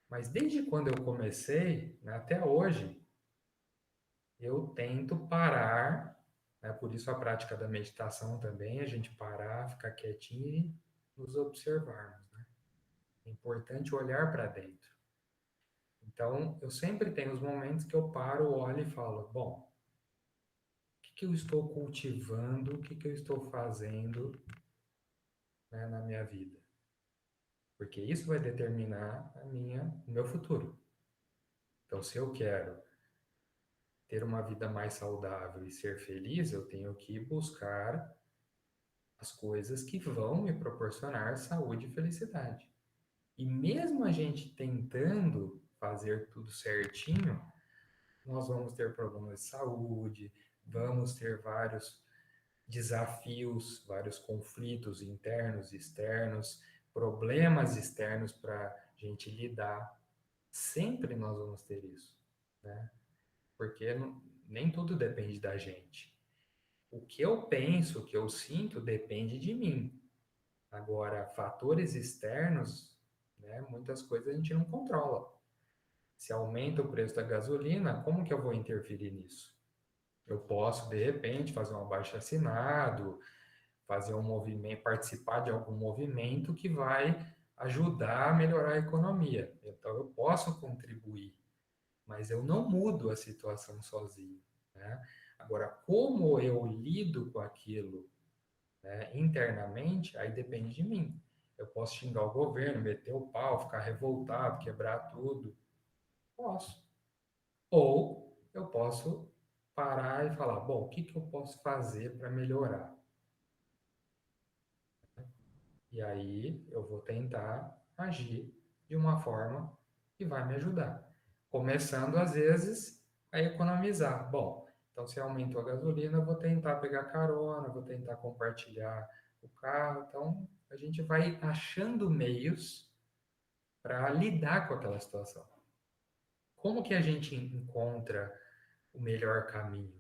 Mas desde quando eu comecei, né, até hoje, eu tento parar, né? Por isso a prática da meditação também, a gente parar, ficar quietinho e nos observarmos, né? É importante olhar para dentro. Então, eu sempre tenho os momentos que eu paro, olho e falo, bom, o que que eu estou cultivando, o que que eu estou fazendo, né, na minha vida? Porque isso vai determinar o meu futuro. Então, se eu quero ter uma vida mais saudável e ser feliz, eu tenho que buscar as coisas que vão me proporcionar saúde e felicidade. E mesmo a gente tentando fazer tudo certinho, nós vamos ter problemas de saúde, vamos ter vários desafios, vários conflitos internos e externos, problemas externos para a gente lidar. Sempre nós vamos ter isso, né? Porque nem tudo depende da gente. O que eu penso, o que eu sinto, depende de mim. Agora, fatores externos, né, muitas coisas a gente não controla. Se aumenta o preço da gasolina, como que eu vou interferir nisso? Eu posso, de repente, fazer um abaixo-assinado, fazer um movimento, participar de algum movimento que vai ajudar a melhorar a economia. Então, eu posso contribuir, mas eu não mudo a situação sozinho, né? Agora, como eu lido com aquilo, né, internamente, aí depende de mim. Eu posso xingar o governo, meter o pau, ficar revoltado, quebrar tudo. Posso. Ou eu posso parar e falar, bom, o que que eu posso fazer para melhorar? E aí eu vou tentar agir de uma forma que vai me ajudar. Começando, às vezes, a economizar. Bom, então se aumentou a gasolina, eu vou tentar pegar carona, vou tentar compartilhar o carro. Então, a gente vai achando meios para lidar com aquela situação. Como que a gente encontra o melhor caminho?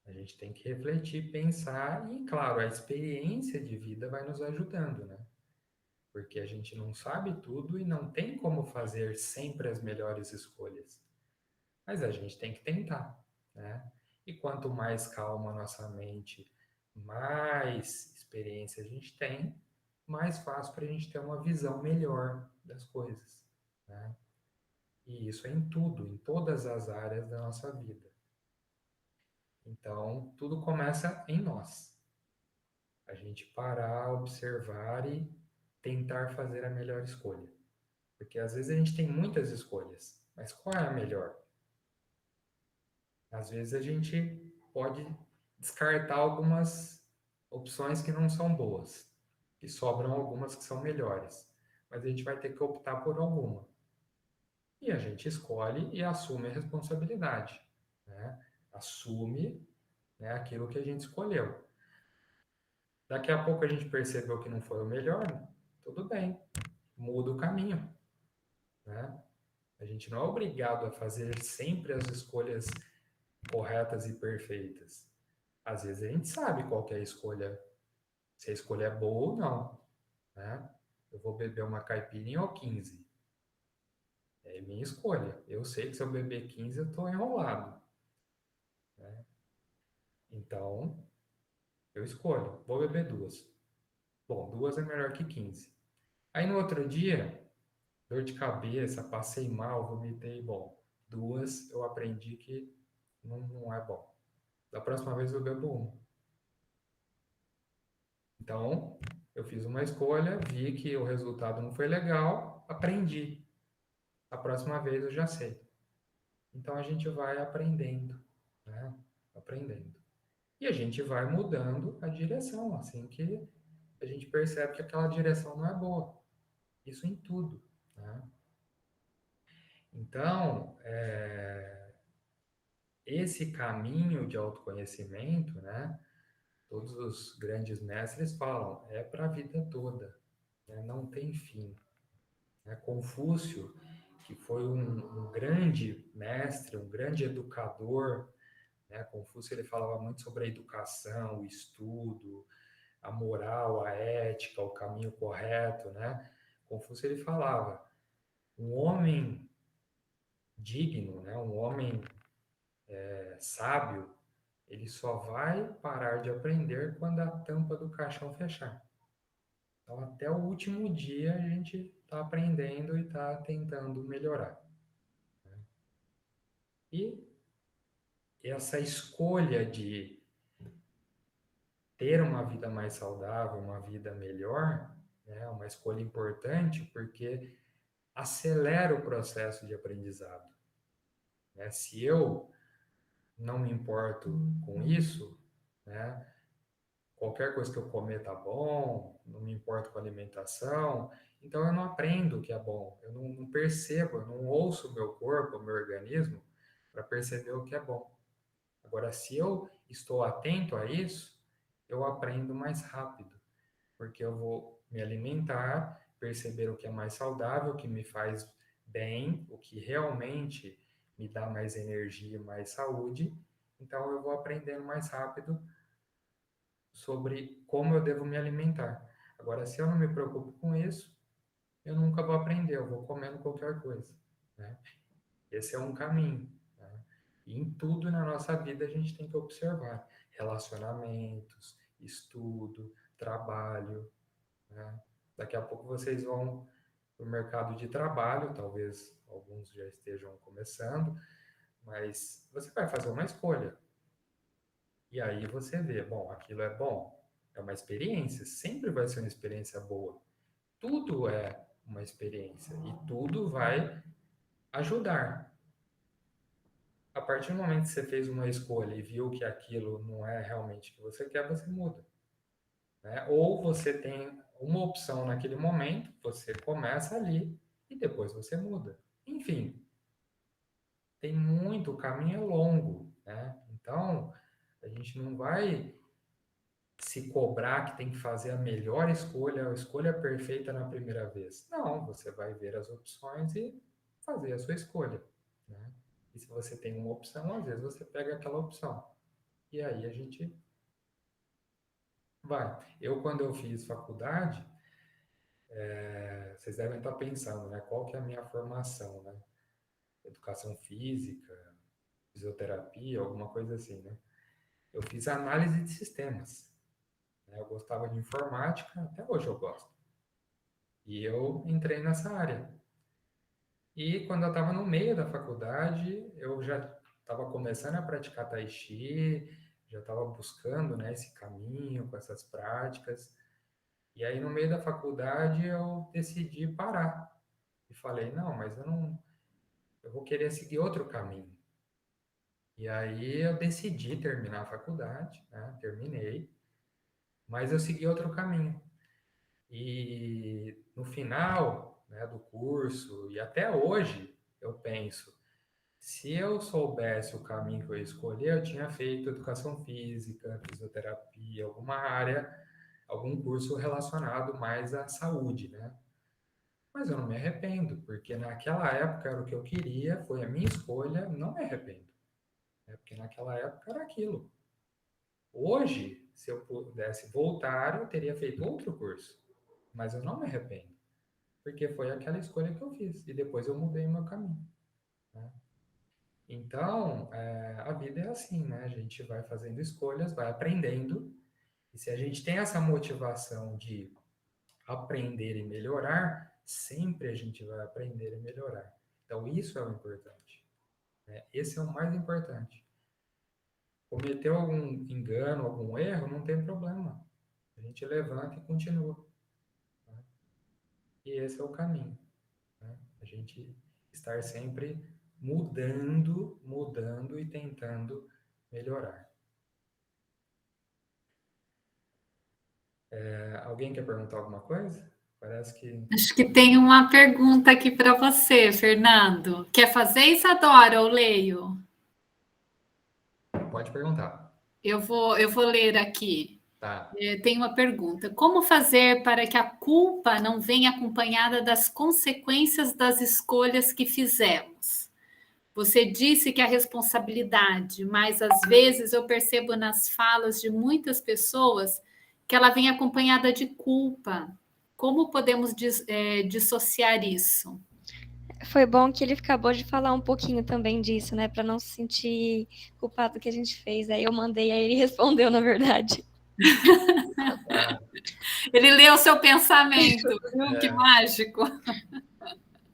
A gente tem que refletir, pensar e, claro, a experiência de vida vai nos ajudando, né? Porque a gente não sabe tudo e não tem como fazer sempre as melhores escolhas. Mas a gente tem que tentar, né? E quanto mais calma a nossa mente, mais experiência a gente tem, mais fácil para a gente ter uma visão melhor das coisas, né? E isso é em tudo, em todas as áreas da nossa vida. Então, tudo começa em nós. A gente parar, observar e tentar fazer a melhor escolha. Porque às vezes a gente tem muitas escolhas, mas qual é a melhor? Às vezes a gente pode descartar algumas opções que não são boas, e sobram algumas que são melhores, mas a gente vai ter que optar por alguma. e a gente escolhe e assume a responsabilidade, né? Assume, né, aquilo que a gente escolheu. Daqui a pouco a gente percebeu que não foi o melhor, tudo bem, muda o caminho, né? A gente não é obrigado a fazer sempre as escolhas corretas e perfeitas. Às vezes a gente sabe qual que é a escolha, se a escolha é boa ou não, né? Eu vou beber uma caipirinha ou 15. É minha escolha. Eu sei que se eu beber 15 eu estou enrolado, né? Então, eu escolho. Vou beber duas. Bom, duas é melhor que 15. Aí no outro dia, dor de cabeça, passei mal, vomitei. Bom, duas eu aprendi que não é bom. Da próxima vez eu bebo uma. Então, eu fiz uma escolha, vi que o resultado não foi legal, aprendi. A próxima vez eu já sei. Então a gente vai aprendendo, né? Aprendendo. E a gente vai mudando a direção, assim que a gente percebe que aquela direção não é boa. Isso em tudo, né? Então, esse caminho de autoconhecimento, né? Todos os grandes mestres falam, é para a vida toda, né? Não tem fim. Né? Confúcio, que foi um grande mestre, um grande educador, né? Confúcio ele falava muito sobre a educação, o estudo, a moral, a ética, o caminho correto, né? Confúcio ele falava, um homem digno, né? Um homem sábio, ele só vai parar de aprender quando a tampa do caixão fechar. Então, até o último dia a gente está aprendendo e está tentando melhorar. E essa escolha de ter uma vida mais saudável, uma vida melhor, né, uma escolha importante porque acelera o processo de aprendizado. Né? Se eu não me importo com isso, né, qualquer coisa que eu comer tá bom, não me importo com a alimentação, então eu não aprendo o que é bom, eu não percebo, eu não ouço o meu corpo, o meu organismo, para perceber o que é bom. Agora, se eu estou atento a isso, eu aprendo mais rápido, porque eu vou me alimentar, perceber o que é mais saudável, o que me faz bem, o que realmente me dá mais energia, mais saúde. Então, eu vou aprendendo mais rápido sobre como eu devo me alimentar. Agora, se eu não me preocupo com isso, eu nunca vou aprender, eu vou comendo qualquer coisa, né? Esse é um caminho, né? E em tudo na nossa vida a gente tem que observar relacionamentos, estudo, trabalho, né? Daqui a pouco vocês vão para o mercado de trabalho, talvez alguns já estejam começando, mas você vai fazer uma escolha. E aí você vê, bom, aquilo é bom, é uma experiência, sempre vai ser uma experiência boa. Tudo é uma experiência e tudo vai ajudar. A partir do momento que você fez uma escolha e viu que aquilo não é realmente o que você quer, você muda, né? Ou você tem uma opção naquele momento, você começa ali e depois você muda. Enfim, tem muito, o caminho é longo, né? Então, a gente não vai se cobrar que tem que fazer a melhor escolha, a escolha perfeita na primeira vez. Não, você vai ver as opções e fazer a sua escolha, né? E se você tem uma opção, às vezes você pega aquela opção. E aí a gente vai. Eu, quando eu fiz faculdade, vocês devem estar pensando, né? Qual que é a minha formação, né? Educação física, fisioterapia, alguma coisa assim, né? Eu fiz análise de sistemas, né? Eu gostava de informática, até hoje eu gosto. E eu entrei nessa área. E quando eu estava no meio da faculdade, eu já estava começando a praticar Tai Chi, já estava buscando, né, esse caminho com essas práticas. E aí, no meio da faculdade, eu decidi parar. E falei, não, mas eu não, eu vou querer seguir outro caminho. E aí eu decidi terminar a faculdade, né? Terminei, mas eu segui outro caminho. E no final, né, do curso e até hoje, eu penso, se eu soubesse o caminho que eu ia escolher, eu tinha feito educação física, fisioterapia, alguma área, algum curso relacionado mais à saúde, né? Mas eu não me arrependo, porque naquela época era o que eu queria, foi a minha escolha, não me arrependo, né? Porque naquela época era aquilo. Hoje, se eu pudesse voltar, eu teria feito outro curso, mas eu não me arrependo, porque foi aquela escolha que eu fiz, e depois eu mudei o meu caminho, né? Então, a vida é assim, né? A gente vai fazendo escolhas, vai aprendendo, e se a gente tem essa motivação de aprender e melhorar, sempre a gente vai aprender e melhorar. Então, isso é o importante, né? Esse é o mais importante. Cometeu algum engano, algum erro, não tem problema. A gente levanta e continua, né? E esse é o caminho, né? A gente estar sempre mudando, mudando e tentando melhorar. Alguém quer perguntar alguma coisa? Parece que Acho que tem uma pergunta aqui para você, Fernando. Quer fazer, Isadora, ou leio? pode perguntar. Eu vou ler aqui. Tá. Tem uma pergunta: como fazer para que a culpa não venha acompanhada das consequências das escolhas que fizemos? Você disse que a responsabilidade, mas às vezes eu percebo nas falas de muitas pessoas que ela vem acompanhada de culpa. Como podemos dissociar isso? Foi bom que ele acabou de falar um pouquinho também disso, né? Para não se sentir culpado do que a gente fez. Aí eu mandei, aí ele respondeu, na verdade. Ele leu o seu pensamento, viu? Que É, mágico.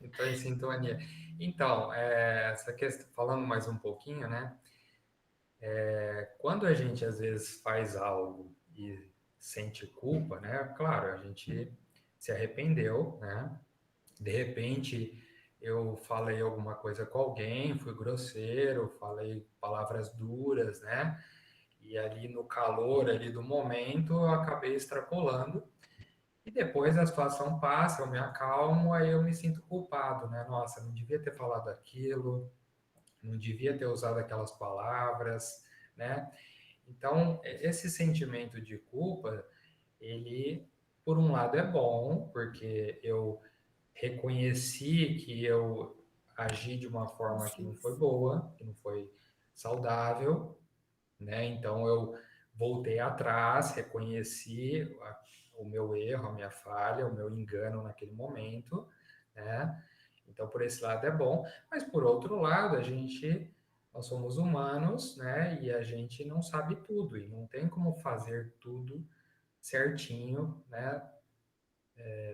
estou em sintonia. Então, essa questão, falando mais um pouquinho, né? Quando a gente às vezes faz algo e sente culpa, né? Claro, a gente se arrependeu, né? De repente eu falei alguma coisa com alguém, fui grosseiro, falei palavras duras, né? E ali no calor ali do momento eu acabei extrapolando. E depois a situação passa, eu me acalmo, aí eu me sinto culpado, né? Nossa, não devia ter falado aquilo, não devia ter usado aquelas palavras, né? Então, esse sentimento de culpa, ele, por um lado, é bom, porque eu reconheci que eu agi de uma forma que não Sim. foi boa, que não foi saudável, né? Então, eu voltei atrás, reconheci o meu erro, a minha falha, o meu engano naquele momento, né? Então, por esse lado é bom, mas por outro lado, nós somos humanos, né? E a gente não sabe tudo e não tem como fazer tudo certinho, né?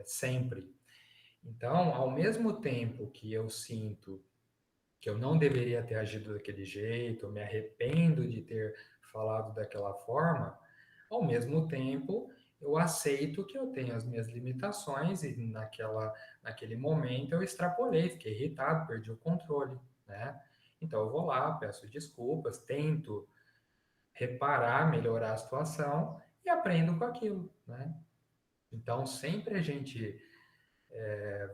Sempre. Então, ao mesmo tempo que eu sinto que eu não deveria ter agido daquele jeito, eu me arrependo de ter falado daquela forma, ao mesmo tempo eu aceito que eu tenho as minhas limitações e naquele momento eu extrapolei, fiquei irritado, perdi o controle, né? Então eu vou lá, peço desculpas, tento reparar, melhorar a situação e aprendo com aquilo, né? Então sempre a gente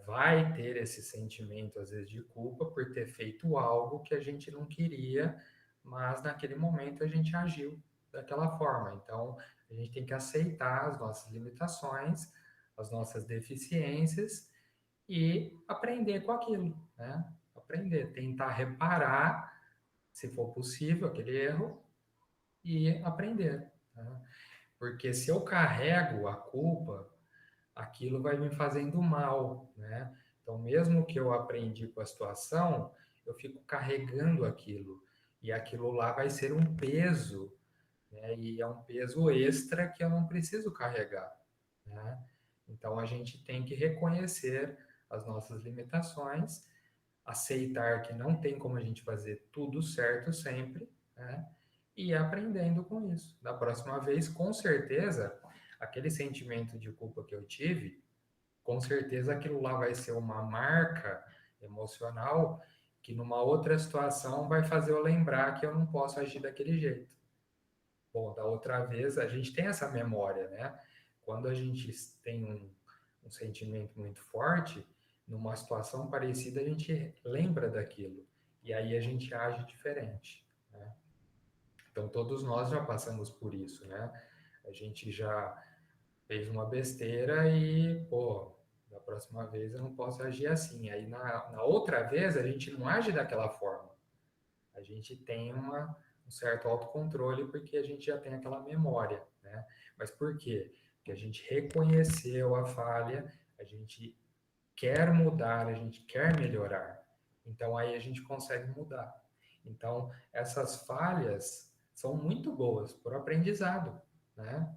vai ter esse sentimento, às vezes, de culpa por ter feito algo que a gente não queria, mas naquele momento a gente agiu daquela forma. Então, a gente tem que aceitar as nossas limitações, as nossas deficiências e aprender com aquilo, né? Aprender, tentar reparar, se for possível, aquele erro e aprender, né? Porque se eu carrego a culpa, aquilo vai me fazendo mal, né? Então, mesmo que eu aprendi com a situação, eu fico carregando aquilo. E aquilo lá vai ser um peso, né? E é um peso extra que eu não preciso carregar, né? Então, a gente tem que reconhecer as nossas limitações, aceitar que não tem como a gente fazer tudo certo sempre, né? E ir aprendendo com isso. Da próxima vez, com certeza, aquele sentimento de culpa que eu tive, com certeza aquilo lá vai ser uma marca emocional que numa outra situação vai fazer eu lembrar que eu não posso agir daquele jeito. Bom, da outra vez a gente tem essa memória, né? Quando a gente tem um sentimento muito forte, numa situação parecida, a gente lembra daquilo. E aí a gente age diferente, né? Então, todos nós já passamos por isso, né? A gente já fez uma besteira e, pô, da próxima vez eu não posso agir assim. Aí, na outra vez, a gente não age daquela forma. A gente tem um certo autocontrole porque a gente já tem aquela memória, né? Mas por quê? Porque a gente reconheceu a falha, a gente quer mudar, a gente quer melhorar. Então aí a gente consegue mudar. Então essas falhas são muito boas para o aprendizado, né?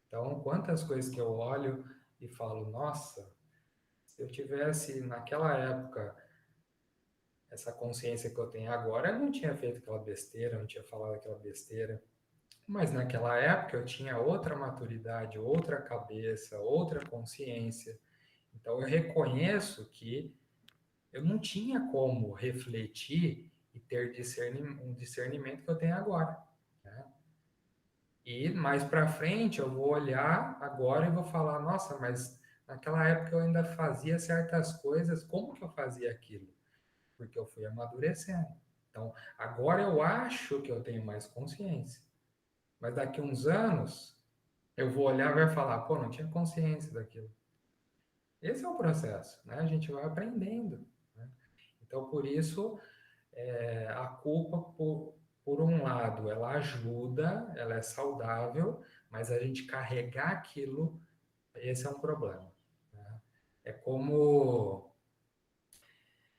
Então quantas coisas que eu olho e falo, nossa, se eu tivesse naquela época essa consciência que eu tenho agora, eu não tinha feito aquela besteira, não tinha falado aquela besteira. Mas naquela época eu tinha outra maturidade, outra cabeça, outra consciência. Então eu reconheço que eu não tinha como refletir e ter um discernimento que eu tenho agora, né? E mais para frente eu vou olhar agora e vou falar, nossa, mas naquela época eu ainda fazia certas coisas, como que eu fazia aquilo? Porque eu fui amadurecendo. Então, agora eu acho que eu tenho mais consciência. Mas daqui uns anos eu vou olhar e vai falar, pô, não tinha consciência daquilo. Esse é o processo, né? A gente vai aprendendo, né? Então, por isso, a culpa, por um lado, ela ajuda, ela é saudável, mas a gente carregar aquilo, esse é um problema, né? É como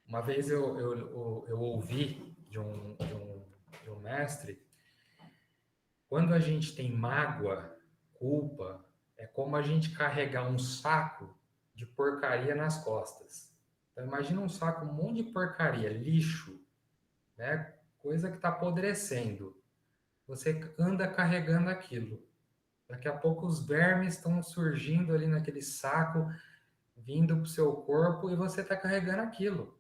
uma vez eu ouvi de um mestre, quando a gente tem mágoa, culpa, é como a gente carregar um saco de porcaria nas costas. Então, imagina um saco, um monte de porcaria, lixo, né? Coisa que está apodrecendo. Você anda carregando aquilo. Daqui a pouco os vermes estão surgindo ali naquele saco, vindo para o seu corpo e você está carregando aquilo.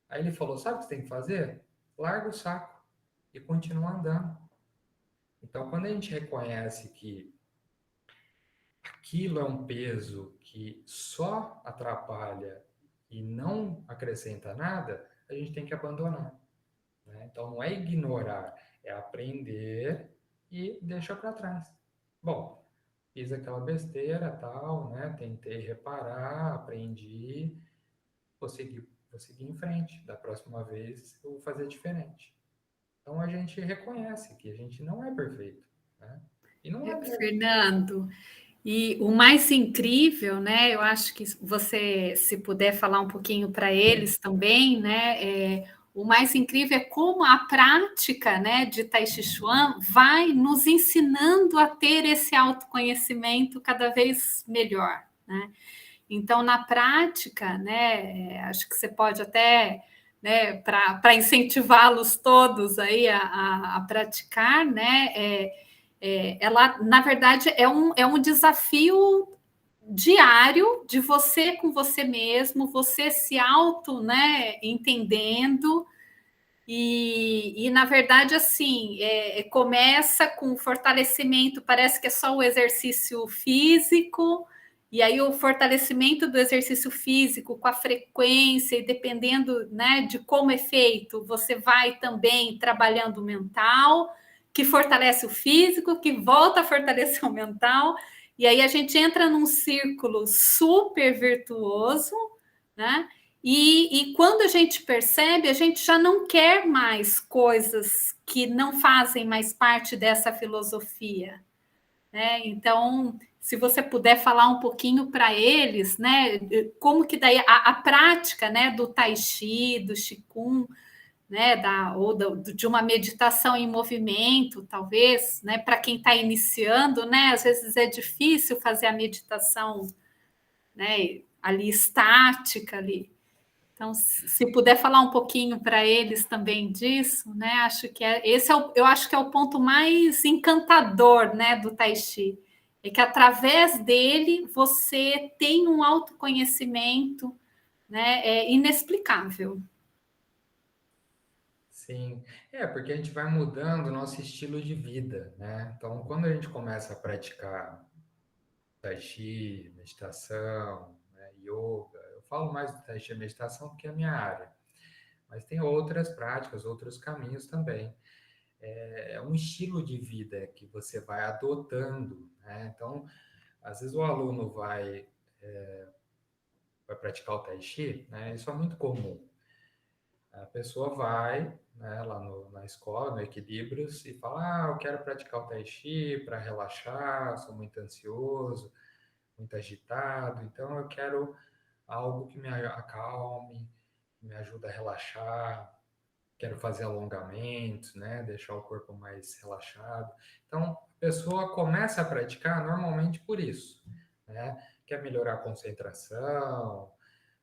Aí ele falou: sabe o que você tem que fazer? Larga o saco e continua andando. Então, quando a gente reconhece que aquilo é um peso que só atrapalha e não acrescenta nada, a gente tem que abandonar, né? Então, não é ignorar, é aprender e deixa para trás. Bom, fiz aquela besteira, tal, né? Tentei reparar, aprendi, vou seguir em frente. Da próxima vez eu vou fazer diferente. Então, a gente reconhece que a gente não é perfeito, né? E não é mesmo. Fernando, e o mais incrível, né? Eu acho que você, se puder falar um pouquinho para eles também, né? O mais incrível é como a prática, né, de Tai Chi Chuan vai nos ensinando a ter esse autoconhecimento cada vez melhor, né? Então, na prática, né, acho que você pode até, né, para incentivá-los todos aí a praticar, né, ela, na verdade, é um desafio diário de você com você mesmo, você se auto, né, entendendo, na verdade, assim, começa com fortalecimento, parece que é só o exercício físico, e aí o fortalecimento do exercício físico com a frequência, e dependendo, né, de como é feito, você vai também trabalhando o mental, que fortalece o físico, que volta a fortalecer o mental, e aí a gente entra num círculo super virtuoso, né? E quando a gente percebe, a gente já não quer mais coisas que não fazem mais parte dessa filosofia, né? Então, se você puder falar um pouquinho para eles, né, como que daí a prática, né, do Tai Chi, do Qigong, né, de uma meditação em movimento, talvez, né, para quem está iniciando, né, às vezes é difícil fazer a meditação, né, ali estática ali. Então, se puder falar um pouquinho para eles também disso, né? Acho que eu acho que é o ponto mais encantador, né, do Tai Chi, é que através dele você tem um autoconhecimento, né, inexplicável. Sim, porque a gente vai mudando o nosso estilo de vida, né? Então, quando a gente começa a praticar Tai Chi, meditação, né, yoga, eu falo mais do Tai Chi e meditação porque é a minha área, mas tem outras práticas, outros caminhos também. É um estilo de vida que você vai adotando, né? Então, às vezes o aluno vai praticar o Tai Chi, né? Isso é muito comum. A pessoa vai, né, lá na escola, no Equilíbrios, e fala: eu quero praticar o Tai Chi para relaxar, sou muito ansioso, muito agitado, então eu quero algo que me acalme, me ajuda a relaxar, quero fazer alongamentos, né, deixar o corpo mais relaxado. Então, a pessoa começa a praticar normalmente por isso, né? Quer melhorar a concentração,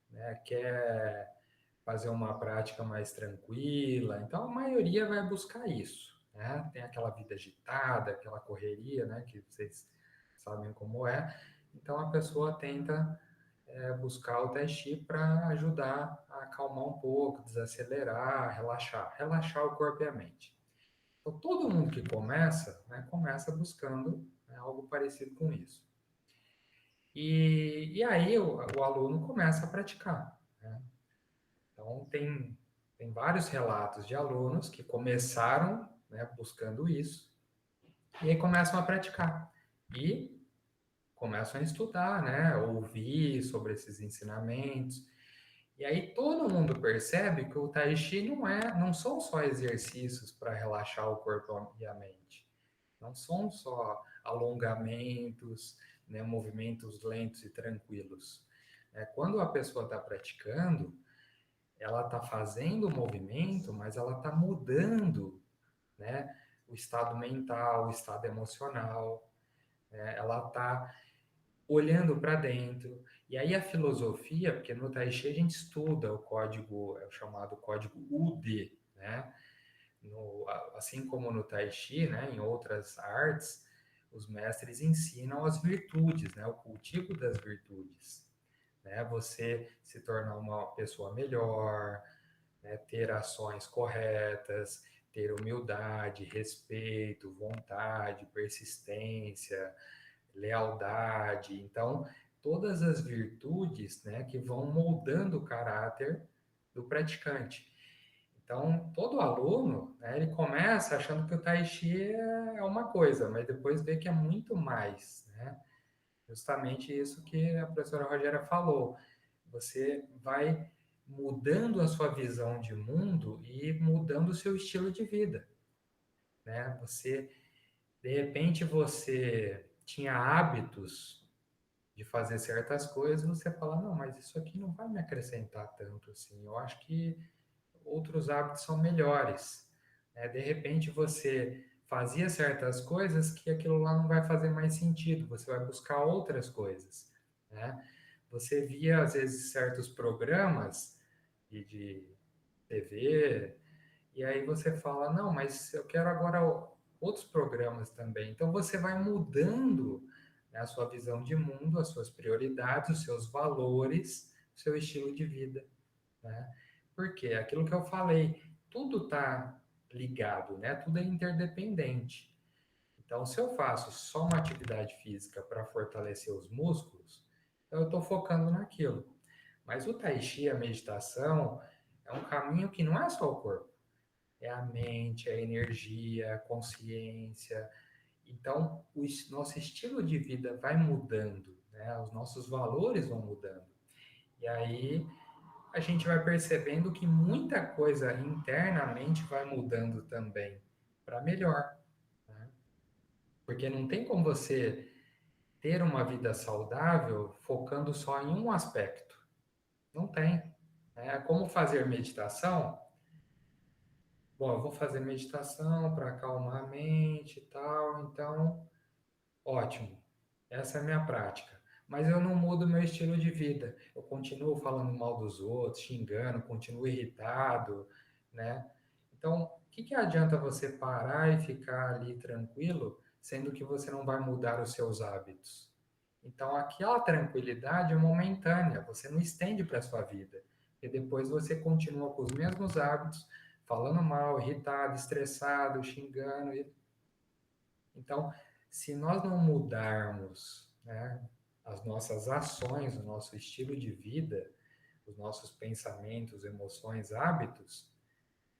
né, quer fazer uma prática mais tranquila. Então, a maioria vai buscar isso, né? Tem aquela vida agitada, aquela correria, né? Que vocês sabem como é. Então, a pessoa tenta buscar o Tai Chi para ajudar a acalmar um pouco, desacelerar, relaxar. Relaxar o corpo e a mente. Então, todo mundo que começa, né? Começa buscando, né, algo parecido com isso. E aí o aluno começa a praticar, né? Então, tem vários relatos de alunos que começaram, né, buscando isso, e aí começam a praticar. E começam a estudar, né, ouvir sobre esses ensinamentos. E aí todo mundo percebe que o Tai Chi não são só exercícios para relaxar o corpo e a mente. Não são só alongamentos, né, movimentos lentos e tranquilos. Quando a pessoa está praticando, ela está fazendo o movimento, mas ela está mudando, né, o estado mental, o estado emocional, né, ela está olhando para dentro. E aí a filosofia, porque no Tai Chi a gente estuda o código, é o chamado código UD, né? Assim como no Tai Chi, né, em outras artes, os mestres ensinam as virtudes, né, o cultivo das virtudes, né? Você se tornar uma pessoa melhor, né, ter ações corretas, ter humildade, respeito, vontade, persistência, lealdade. Então, todas as virtudes, né, que vão moldando o caráter do praticante. Então, todo aluno, né, ele começa achando que o Tai Chi é uma coisa, mas depois vê que é muito mais, né? Justamente isso que a professora Rogéria falou. Você vai mudando a sua visão de mundo e mudando o seu estilo de vida, né? De repente, você tinha hábitos de fazer certas coisas, você fala, não, mas isso aqui não vai me acrescentar tanto assim. Eu acho que outros hábitos são melhores, né? De repente, você fazia certas coisas que aquilo lá não vai fazer mais sentido. Você vai buscar outras coisas, né? Você via, às vezes, certos programas de TV, e aí você fala, não, mas eu quero agora outros programas também. Então você vai mudando, né, a sua visão de mundo, as suas prioridades, os seus valores, o seu estilo de vida, né? Porque aquilo que eu falei, tudo está ligado, né? Tudo é interdependente. Então, se eu faço só uma atividade física para fortalecer os músculos, então eu estou focando naquilo. Mas o Tai Chi, a meditação, é um caminho que não é só o corpo, é a mente, é a energia, a consciência. Então, nosso estilo de vida vai mudando, né? Os nossos valores vão mudando. E aí a gente vai percebendo que muita coisa internamente vai mudando também para melhor, né? Porque não tem como você ter uma vida saudável focando só em um aspecto. Não tem. É como fazer meditação. Bom, eu vou fazer meditação para acalmar a mente e tal, então, ótimo. Essa é a minha prática. Mas eu não mudo meu estilo de vida. Eu continuo falando mal dos outros, xingando, continuo irritado, né? Então, o que adianta você parar e ficar ali tranquilo, sendo que você não vai mudar os seus hábitos? Então, aquela tranquilidade é momentânea, você não estende para a sua vida. E depois você continua com os mesmos hábitos, falando mal, irritado, estressado, xingando. Então, se nós não mudarmos, né, as nossas ações, o nosso estilo de vida, os nossos pensamentos, emoções, hábitos,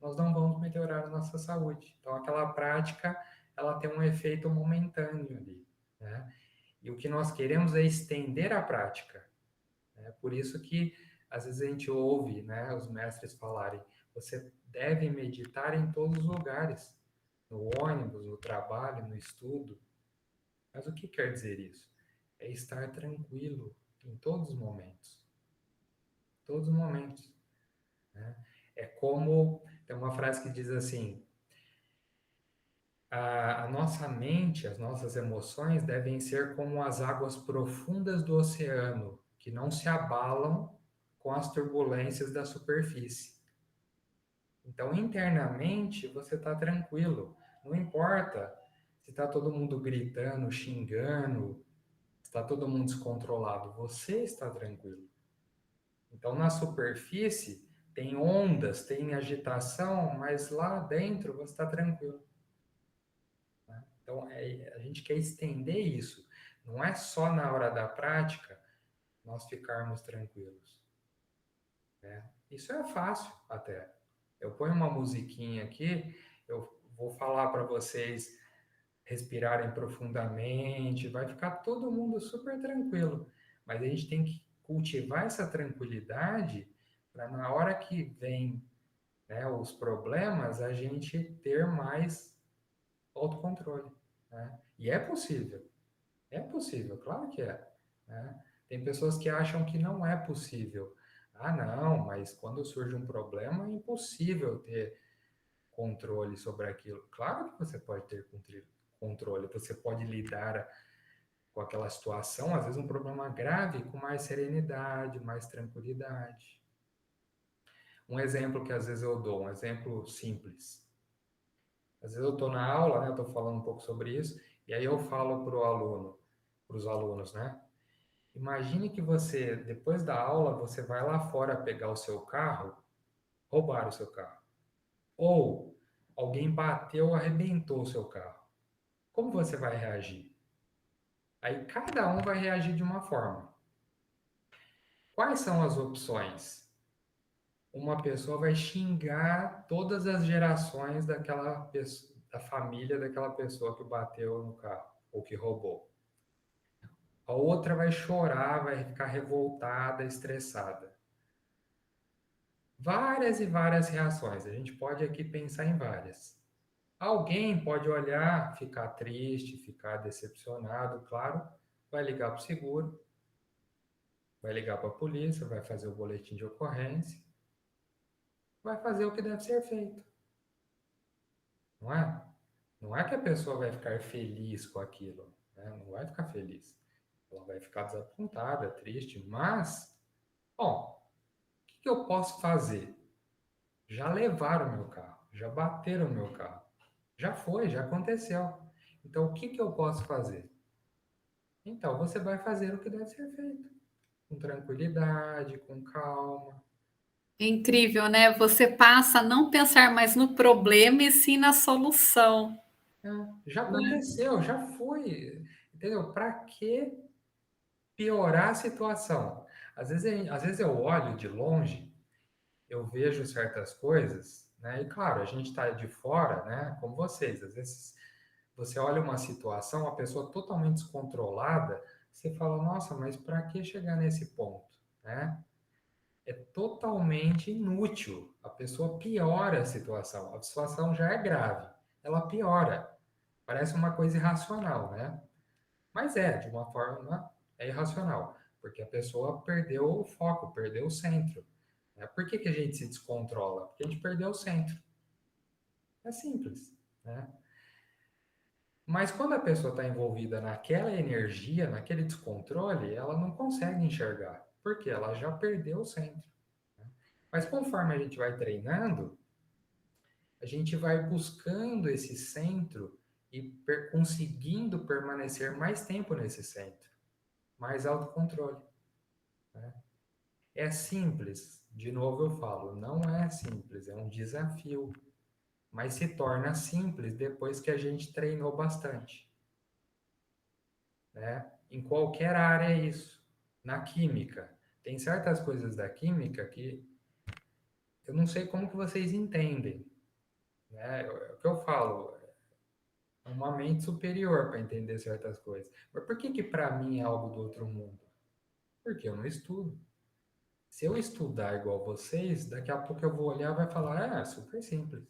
nós não vamos melhorar a nossa saúde. Então, aquela prática, ela tem um efeito momentâneo ali, né? E o que nós queremos é estender a prática. É por isso que, às vezes, a gente ouve, né, os mestres falarem, você deve meditar em todos os lugares, no ônibus, no trabalho, no estudo. Mas o que quer dizer isso? É estar tranquilo em todos os momentos. Todos os momentos, né? É como, tem uma frase que diz assim, a nossa mente, as nossas emoções devem ser como as águas profundas do oceano, que não se abalam com as turbulências da superfície. Então, internamente, você está tranquilo. Não importa se está todo mundo gritando, xingando, se está todo mundo descontrolado. Você está tranquilo. Então, na superfície, tem ondas, tem agitação, mas lá dentro você está tranquilo. Então, a gente quer estender isso. Não é só na hora da prática nós ficarmos tranquilos, né? Isso é fácil até. Eu ponho uma musiquinha aqui, eu vou falar para vocês respirarem profundamente, vai ficar todo mundo super tranquilo. Mas a gente tem que cultivar essa tranquilidade para na hora que vem, né, os problemas, a gente ter mais autocontrole, né? E é possível, claro que é, né? Tem pessoas que acham que não é possível. Ah, não, mas quando surge um problema é impossível ter controle sobre aquilo. Claro que você pode ter controle, você pode lidar com aquela situação, às vezes um problema grave, com mais serenidade, mais tranquilidade. Um exemplo que às vezes eu dou, um exemplo simples. Às vezes eu estou na aula, né, eu estou falando um pouco sobre isso, e aí eu falo para os alunos, né? Imagine que você, depois da aula, você vai lá fora pegar o seu carro, roubar o seu carro. Ou alguém bateu, arrebentou o seu carro. Como você vai reagir? Aí cada um vai reagir de uma forma. Quais são as opções? Uma pessoa vai xingar todas as gerações daquela pessoa, da família daquela pessoa que bateu no carro ou que roubou. A outra vai chorar, vai ficar revoltada, estressada. Várias e várias reações. A gente pode aqui pensar em várias. Alguém pode olhar, ficar triste, ficar decepcionado, claro, vai ligar para o seguro, vai ligar para a polícia, vai fazer o boletim de ocorrência, vai fazer o que deve ser feito, não é? Não é que a pessoa vai ficar feliz com aquilo, né? Não vai ficar feliz. Ela vai ficar desapontada, triste, mas, bom, o que eu posso fazer? Já levaram o meu carro, já bateram o meu carro, já foi, já aconteceu. Então, o que eu posso fazer? Então, você vai fazer o que deve ser feito, com tranquilidade, com calma. É incrível, né? Você passa a não pensar mais no problema e sim na solução. É, já aconteceu, já foi, entendeu? Para que piorar a situação? Às vezes eu olho de longe, eu vejo certas coisas, né? E claro, a gente está de fora, né? Como vocês, às vezes você olha uma situação, uma pessoa totalmente descontrolada, você fala, nossa, mas para que chegar nesse ponto, né? É totalmente inútil. A pessoa piora a situação já é grave, ela piora. Parece uma coisa irracional, né? Mas é, de uma forma, é irracional, porque a pessoa perdeu o foco, perdeu o centro. Né? Por que que a gente se descontrola? Porque a gente perdeu o centro. É simples, né? Mas quando a pessoa está envolvida naquela energia, naquele descontrole, ela não consegue enxergar, porque ela já perdeu o centro. Né? Mas conforme a gente vai treinando, a gente vai buscando esse centro e conseguindo permanecer mais tempo nesse centro, mais autocontrole. Né? É simples, de novo eu falo, não é simples, é um desafio, mas se torna simples depois que a gente treinou bastante. Né? Em qualquer área é isso. Na química, Tem certas coisas da química que eu não sei como que vocês entendem, né? É o que eu falo, é uma mente superior para entender certas coisas. Mas por que que para mim é algo do outro mundo? Porque eu não estudo. Se eu estudar igual vocês, daqui a pouco eu vou olhar e vai falar, é super simples.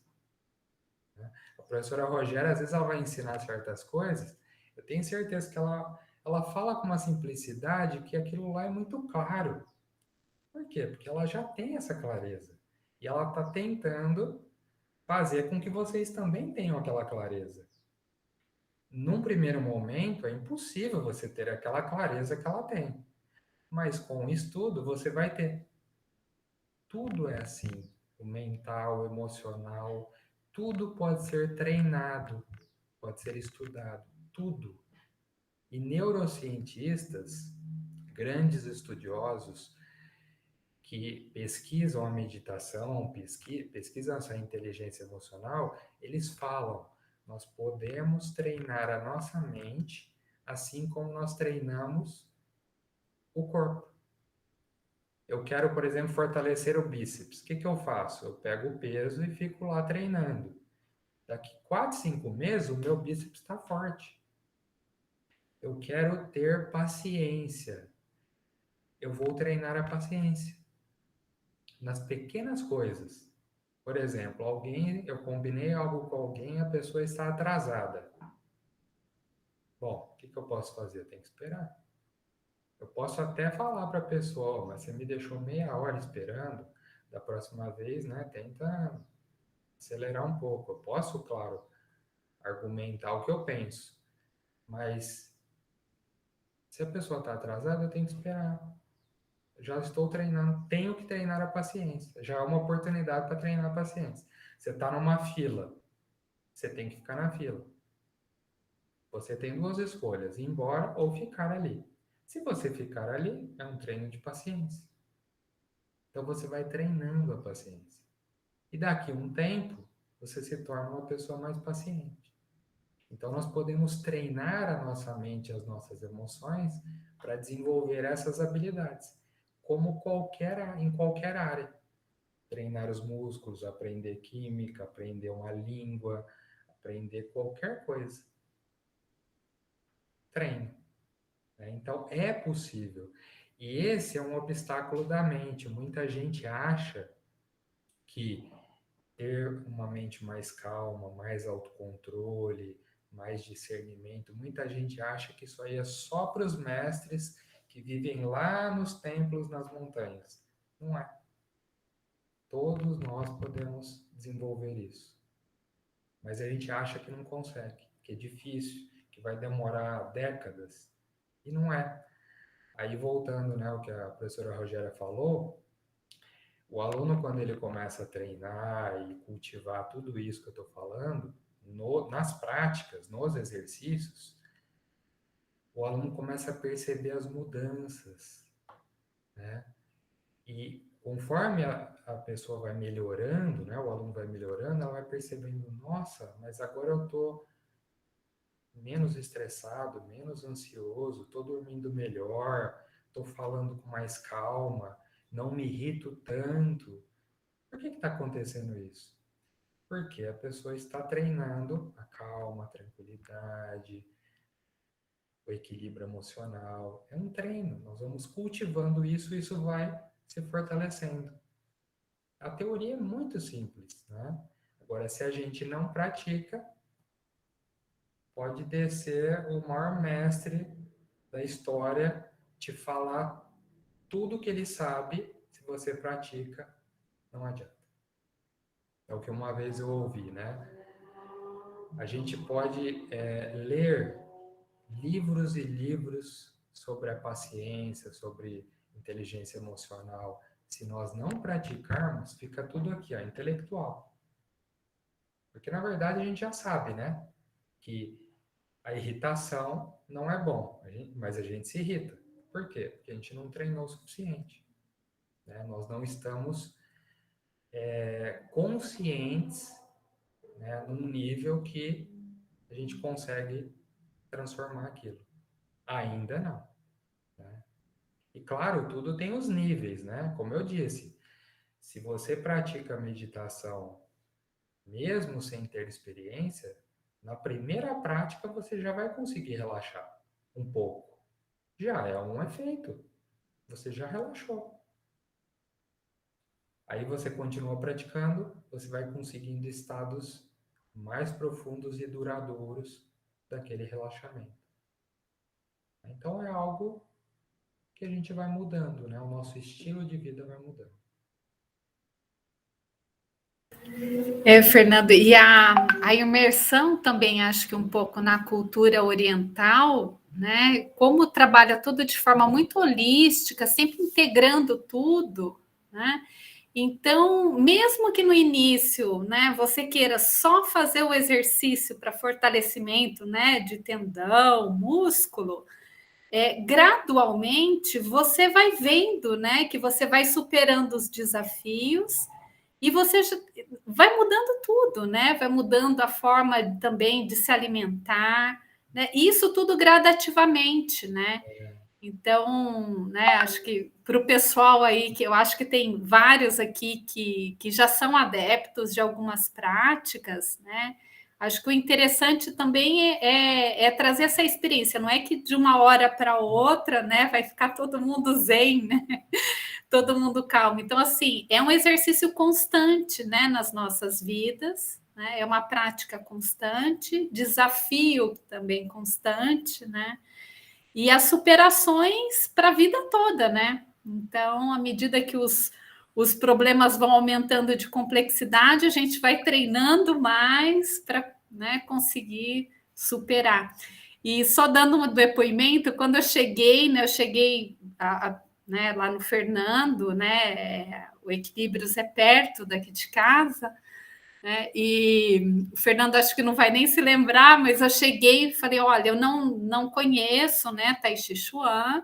A professora Rogéria, às vezes ela vai ensinar certas coisas, eu tenho certeza que ela fala com uma simplicidade que aquilo lá é muito claro. Por quê? Porque ela já tem essa clareza. E ela está tentando fazer com que vocês também tenham aquela clareza. Num primeiro momento, é impossível você ter aquela clareza que ela tem. Mas com o estudo, você vai ter. Tudo é assim. O mental, o emocional, tudo pode ser treinado, pode ser estudado. Tudo. E neurocientistas, grandes estudiosos, que pesquisam a meditação, pesquisam essa inteligência emocional, eles falam: nós podemos treinar a nossa mente assim como nós treinamos o corpo. Eu quero, por exemplo, fortalecer o bíceps. O que que eu faço? Eu pego o peso e fico lá treinando. Daqui 4, 5 meses, o meu bíceps está forte. Eu quero ter paciência. Eu vou treinar a paciência nas pequenas coisas. Por exemplo, eu combinei algo com alguém, a pessoa está atrasada. Bom, o que que eu posso fazer? Eu tenho que esperar. Eu posso até falar para a pessoa, mas você me deixou meia hora esperando, da próxima vez, né, tenta acelerar um pouco. Eu posso, claro, argumentar o que eu penso, mas se a pessoa está atrasada, eu tenho que esperar. Já estou treinando, tenho que treinar a paciência. Já é uma oportunidade para treinar a paciência. Você está numa fila, você tem que ficar na fila. Você tem duas escolhas, ir embora ou ficar ali. Se você ficar ali, é um treino de paciência. Então você vai treinando a paciência. E daqui a um tempo, você se torna uma pessoa mais paciente. Então nós podemos treinar a nossa mente, as nossas emoções, para desenvolver essas habilidades, como em qualquer área. Treinar os músculos, aprender química, aprender uma língua, aprender qualquer coisa. Treino. Né? Então, é possível. E esse é um obstáculo da mente. Muita gente acha que ter uma mente mais calma, mais autocontrole, mais discernimento, muita gente acha que isso aí é só para os mestres que vivem lá nos templos, nas montanhas. Não é. Todos nós podemos desenvolver isso. Mas a gente acha que não consegue, que é difícil, que vai demorar décadas. E não é. Aí, voltando, né, ao que a professora Rogéria falou, o aluno, quando ele começa a treinar e cultivar tudo isso que eu estou falando, nas práticas, nos exercícios, o aluno começa a perceber as mudanças, né? E conforme a pessoa vai melhorando, né, o aluno vai melhorando, ela vai percebendo, nossa, mas agora eu estou menos estressado, menos ansioso, estou dormindo melhor, estou falando com mais calma, não me irrito tanto. Por que está acontecendo isso? Porque a pessoa está treinando a calma, a tranquilidade, o equilíbrio emocional. É um treino, nós vamos cultivando isso e isso vai se fortalecendo. A teoria é muito simples, né? Agora, se a gente não pratica, pode descer o maior mestre da história te falar tudo que ele sabe, se você pratica, não adianta. É o que uma vez eu ouvi, né? A gente pode ler livros e livros sobre a paciência, sobre inteligência emocional. Se nós não praticarmos, fica tudo aqui, ó, intelectual. Porque, na verdade, a gente já sabe, né? Que a irritação não é bom, mas a gente se irrita. Por quê? Porque a gente não treinou o suficiente. Né? Nós não estamos conscientes, né, num nível que a gente consegue transformar aquilo. Ainda não. Né? E claro, tudo tem os níveis, né? Como eu disse, se você pratica meditação mesmo sem ter experiência, na primeira prática você já vai conseguir relaxar um pouco. Já é um efeito. Você já relaxou. Aí você continua praticando, você vai conseguindo estados mais profundos e duradouros daquele relaxamento. Então é algo que a gente vai mudando, né? O nosso estilo de vida vai mudando. Fernando, e a imersão também, acho que um pouco na cultura oriental, né? Como trabalha tudo de forma muito holística, sempre integrando tudo, né? Então, mesmo que no início, né, você queira só fazer o exercício para fortalecimento, né, de tendão, músculo, gradualmente você vai vendo, né, que você vai superando os desafios e você vai mudando tudo, né? Vai mudando a forma também de se alimentar, né? Isso tudo gradativamente, né? Então, né, acho que para o pessoal aí, que eu acho que tem vários aqui que já são adeptos de algumas práticas, né? Acho que o interessante também é trazer essa experiência, não é que de uma hora para outra, né, vai ficar todo mundo zen, né? Todo mundo calmo. Então, assim, é um exercício constante, né, nas nossas vidas, né? É uma prática constante, desafio também constante, né? E as superações para a vida toda, né? Então, à medida que os problemas vão aumentando de complexidade, a gente vai treinando mais para, né, conseguir superar. E só dando um depoimento, quando eu cheguei, né, né, lá no Fernando, né, o Equilíbrios é perto daqui de casa, né, e o Fernando acho que não vai nem se lembrar, mas eu cheguei e falei, olha, eu não conheço, né, Tai Chi Chuan,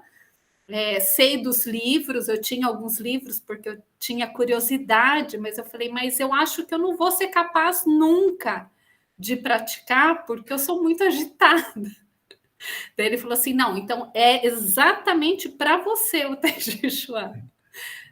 sei dos livros, eu tinha alguns livros porque eu tinha curiosidade, mas eu falei, mas eu acho que eu não vou ser capaz nunca de praticar porque eu sou muito agitada. Daí ele falou assim, não, então é exatamente para você o Tai Chi Chuan.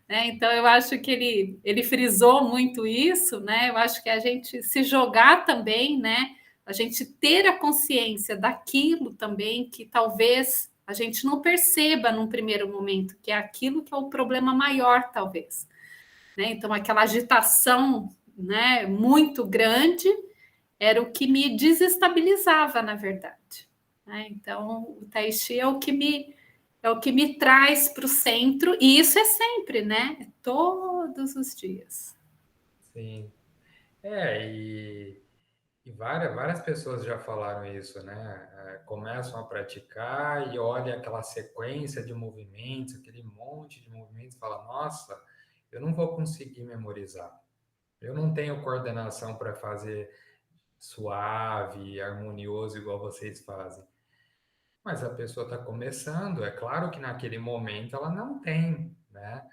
Então, eu acho que ele frisou muito isso, né? Eu acho que a gente se jogar também, né? A gente ter a consciência daquilo também que talvez a gente não perceba num primeiro momento, que é aquilo que é o problema maior, talvez. Né? Então, aquela agitação, né, muito grande era o que me desestabilizava, na verdade. Né? Então, o Tai Chi é o que me traz para o centro, e isso é sempre, né? É todos os dias. Sim. E várias pessoas já falaram isso, né? Começam a praticar e olha aquela sequência de movimentos, aquele monte de movimentos, e fala, nossa, eu não vou conseguir memorizar. Eu não tenho coordenação para fazer suave, harmonioso, igual vocês fazem. Mas a pessoa está começando, é claro que naquele momento ela não tem, né,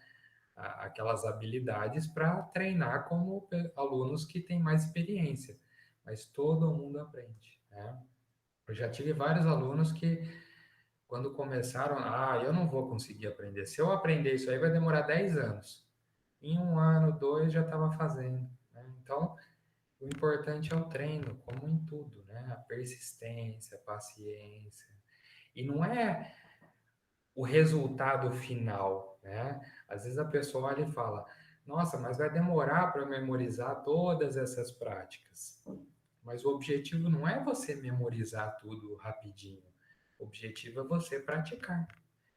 aquelas habilidades para treinar como alunos que têm mais experiência, mas todo mundo aprende, né? Eu já tive vários alunos que, quando começaram, eu não vou conseguir aprender. Se eu aprender isso aí, vai demorar 10 anos. Em um ano, dois, já estava fazendo, né? Então, o importante é o treino, como em tudo, né? A persistência, a paciência. E não é o resultado final, né? Às vezes a pessoa olha e fala: nossa, mas vai demorar para memorizar todas essas práticas. Mas o objetivo não é você memorizar tudo rapidinho. O objetivo é você praticar.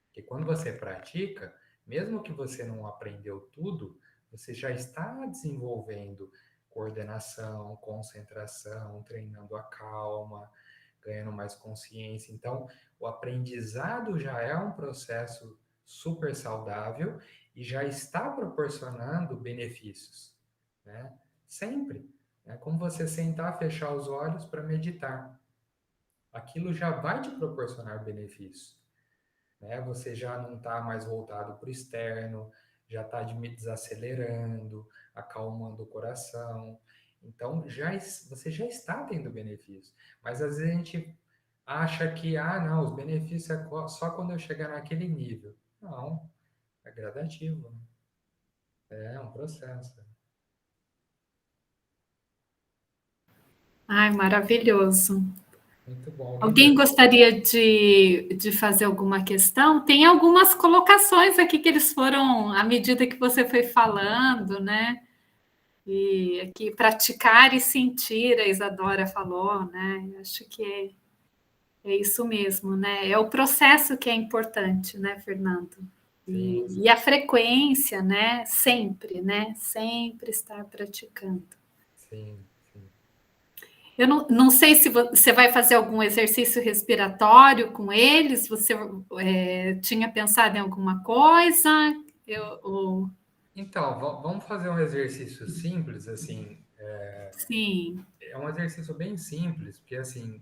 Porque quando você pratica, mesmo que você não aprendeu tudo, você já está desenvolvendo coordenação, concentração, treinando a calma, ganhando mais consciência. Então, o aprendizado já é um processo super saudável e já está proporcionando benefícios, né? Sempre. É como você sentar, fechar os olhos para meditar. Aquilo já vai te proporcionar benefícios, né? Você já não está mais voltado para o externo, já está desacelerando, acalmando o coração. Então, você já está tendo benefícios. Mas às vezes a gente acha que, não, os benefícios é só quando eu chegar naquele nível. Não, é gradativo, né? É um processo. Ai, maravilhoso. Muito bom. Alguém gostaria de fazer alguma questão? Tem algumas colocações aqui que eles foram à medida que você foi falando, né? E aqui praticar e sentir, a Isadora falou, né? Acho que é isso mesmo, né? É o processo que é importante, né, Fernando? Sim, E a frequência, né? Sempre, né? Sempre estar praticando. sim, sim. Eu não sei se você vai fazer algum exercício respiratório com eles. Você tinha pensado em alguma coisa? Eu, Então, vamos fazer um exercício simples, assim. sim, É um exercício bem simples, porque, assim,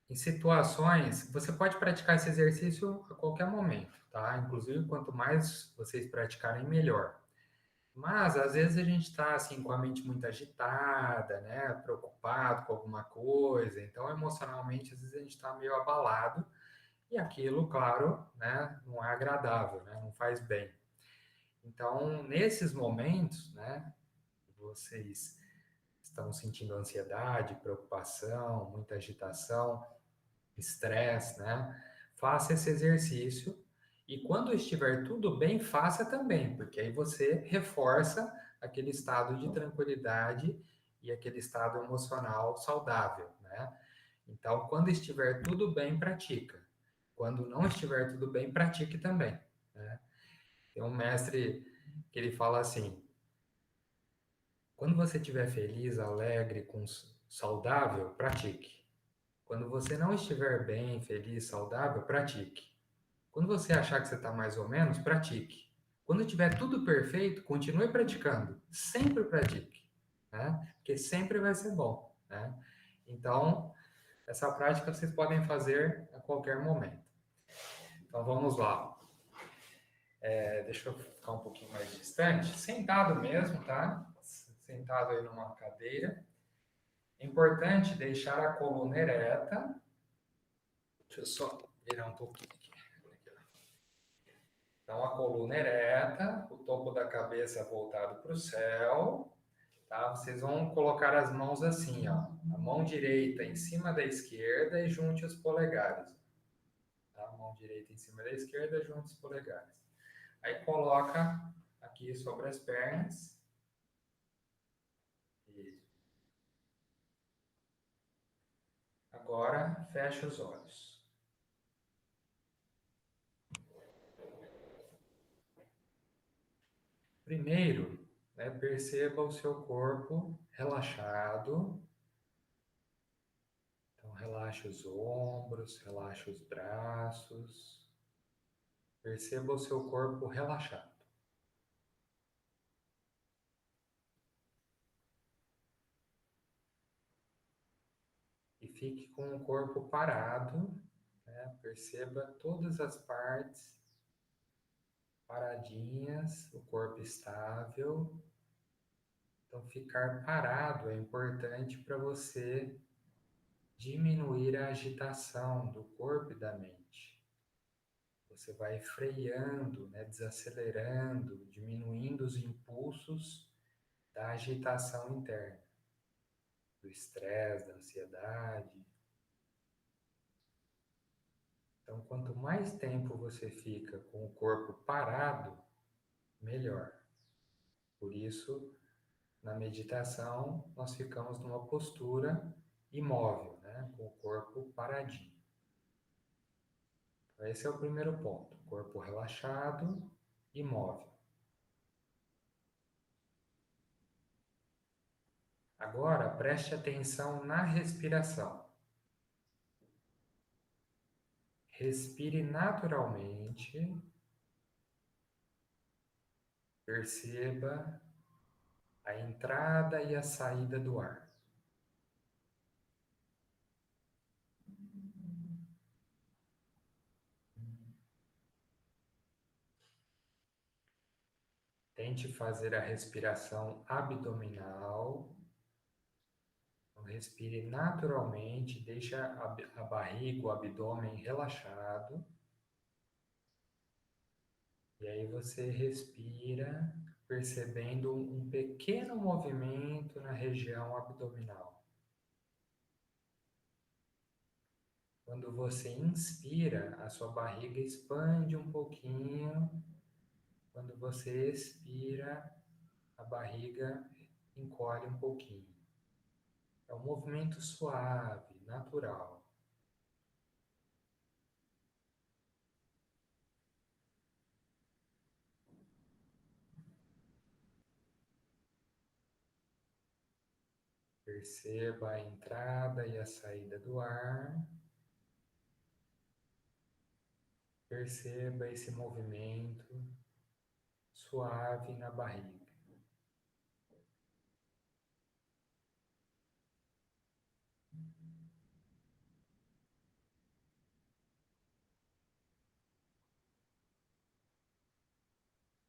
em situações, você pode praticar esse exercício a qualquer momento, tá? Inclusive, quanto mais vocês praticarem, melhor. Mas, às vezes, a gente está, assim, com a mente muito agitada, né? Preocupado com alguma coisa. Então, emocionalmente, às vezes, a gente está meio abalado. E aquilo, claro, né? Não é agradável, né? Não faz bem. Então, nesses momentos, né? Vocês estão sentindo ansiedade, preocupação, muita agitação, estresse, né? Faça esse exercício e quando estiver tudo bem, faça também, porque aí você reforça aquele estado de tranquilidade e aquele estado emocional saudável, né? Então, quando estiver tudo bem, pratica. Quando não estiver tudo bem, pratique também, né? Tem um mestre que ele fala assim: quando você estiver feliz, alegre, saudável, pratique. Quando você não estiver bem, feliz, saudável, pratique. Quando você achar que você está mais ou menos, pratique. Quando tiver tudo perfeito, continue praticando. Sempre pratique, né? Porque sempre vai ser bom, né? Então, essa prática vocês podem fazer a qualquer momento. Então, vamos lá. Deixa eu ficar um pouquinho mais distante. Sentado mesmo, tá? Sentado aí numa cadeira. É importante deixar a coluna ereta. Deixa eu só virar um pouquinho aqui. Então, a coluna ereta, o topo da cabeça voltado para o céu, tá? Vocês vão colocar as mãos assim, ó. A mão direita em cima da esquerda e junte os polegares. Tá? A mão direita em cima da esquerda, junte os polegares. Aí coloca aqui sobre as pernas. Isso. Agora, fecha os olhos. Primeiro, né, perceba o seu corpo relaxado. Então, relaxe os ombros, relaxe os braços. Perceba o seu corpo relaxado. E fique com o corpo parado, né? Perceba todas as partes paradinhas, o corpo estável. Então, ficar parado é importante para você diminuir a agitação do corpo e da mente. Você vai freando, né, desacelerando, diminuindo os impulsos da agitação interna, do estresse, da ansiedade. Então, quanto mais tempo você fica com o corpo parado, melhor. Por isso, na meditação, nós ficamos numa postura imóvel, né, com o corpo paradinho. Então, esse é o primeiro ponto: corpo relaxado, imóvel. Agora, preste atenção na respiração. Respire naturalmente. Perceba a entrada e a saída do ar. Tente fazer a respiração abdominal. Então, respire naturalmente, deixe a barriga, o abdômen relaxado. E aí você respira, percebendo um pequeno movimento na região abdominal. Quando você inspira, a sua barriga expande um pouquinho. Quando você expira, a barriga encolhe um pouquinho. É um movimento suave, natural. Perceba a entrada e a saída do ar. Perceba esse movimento suave na barriga.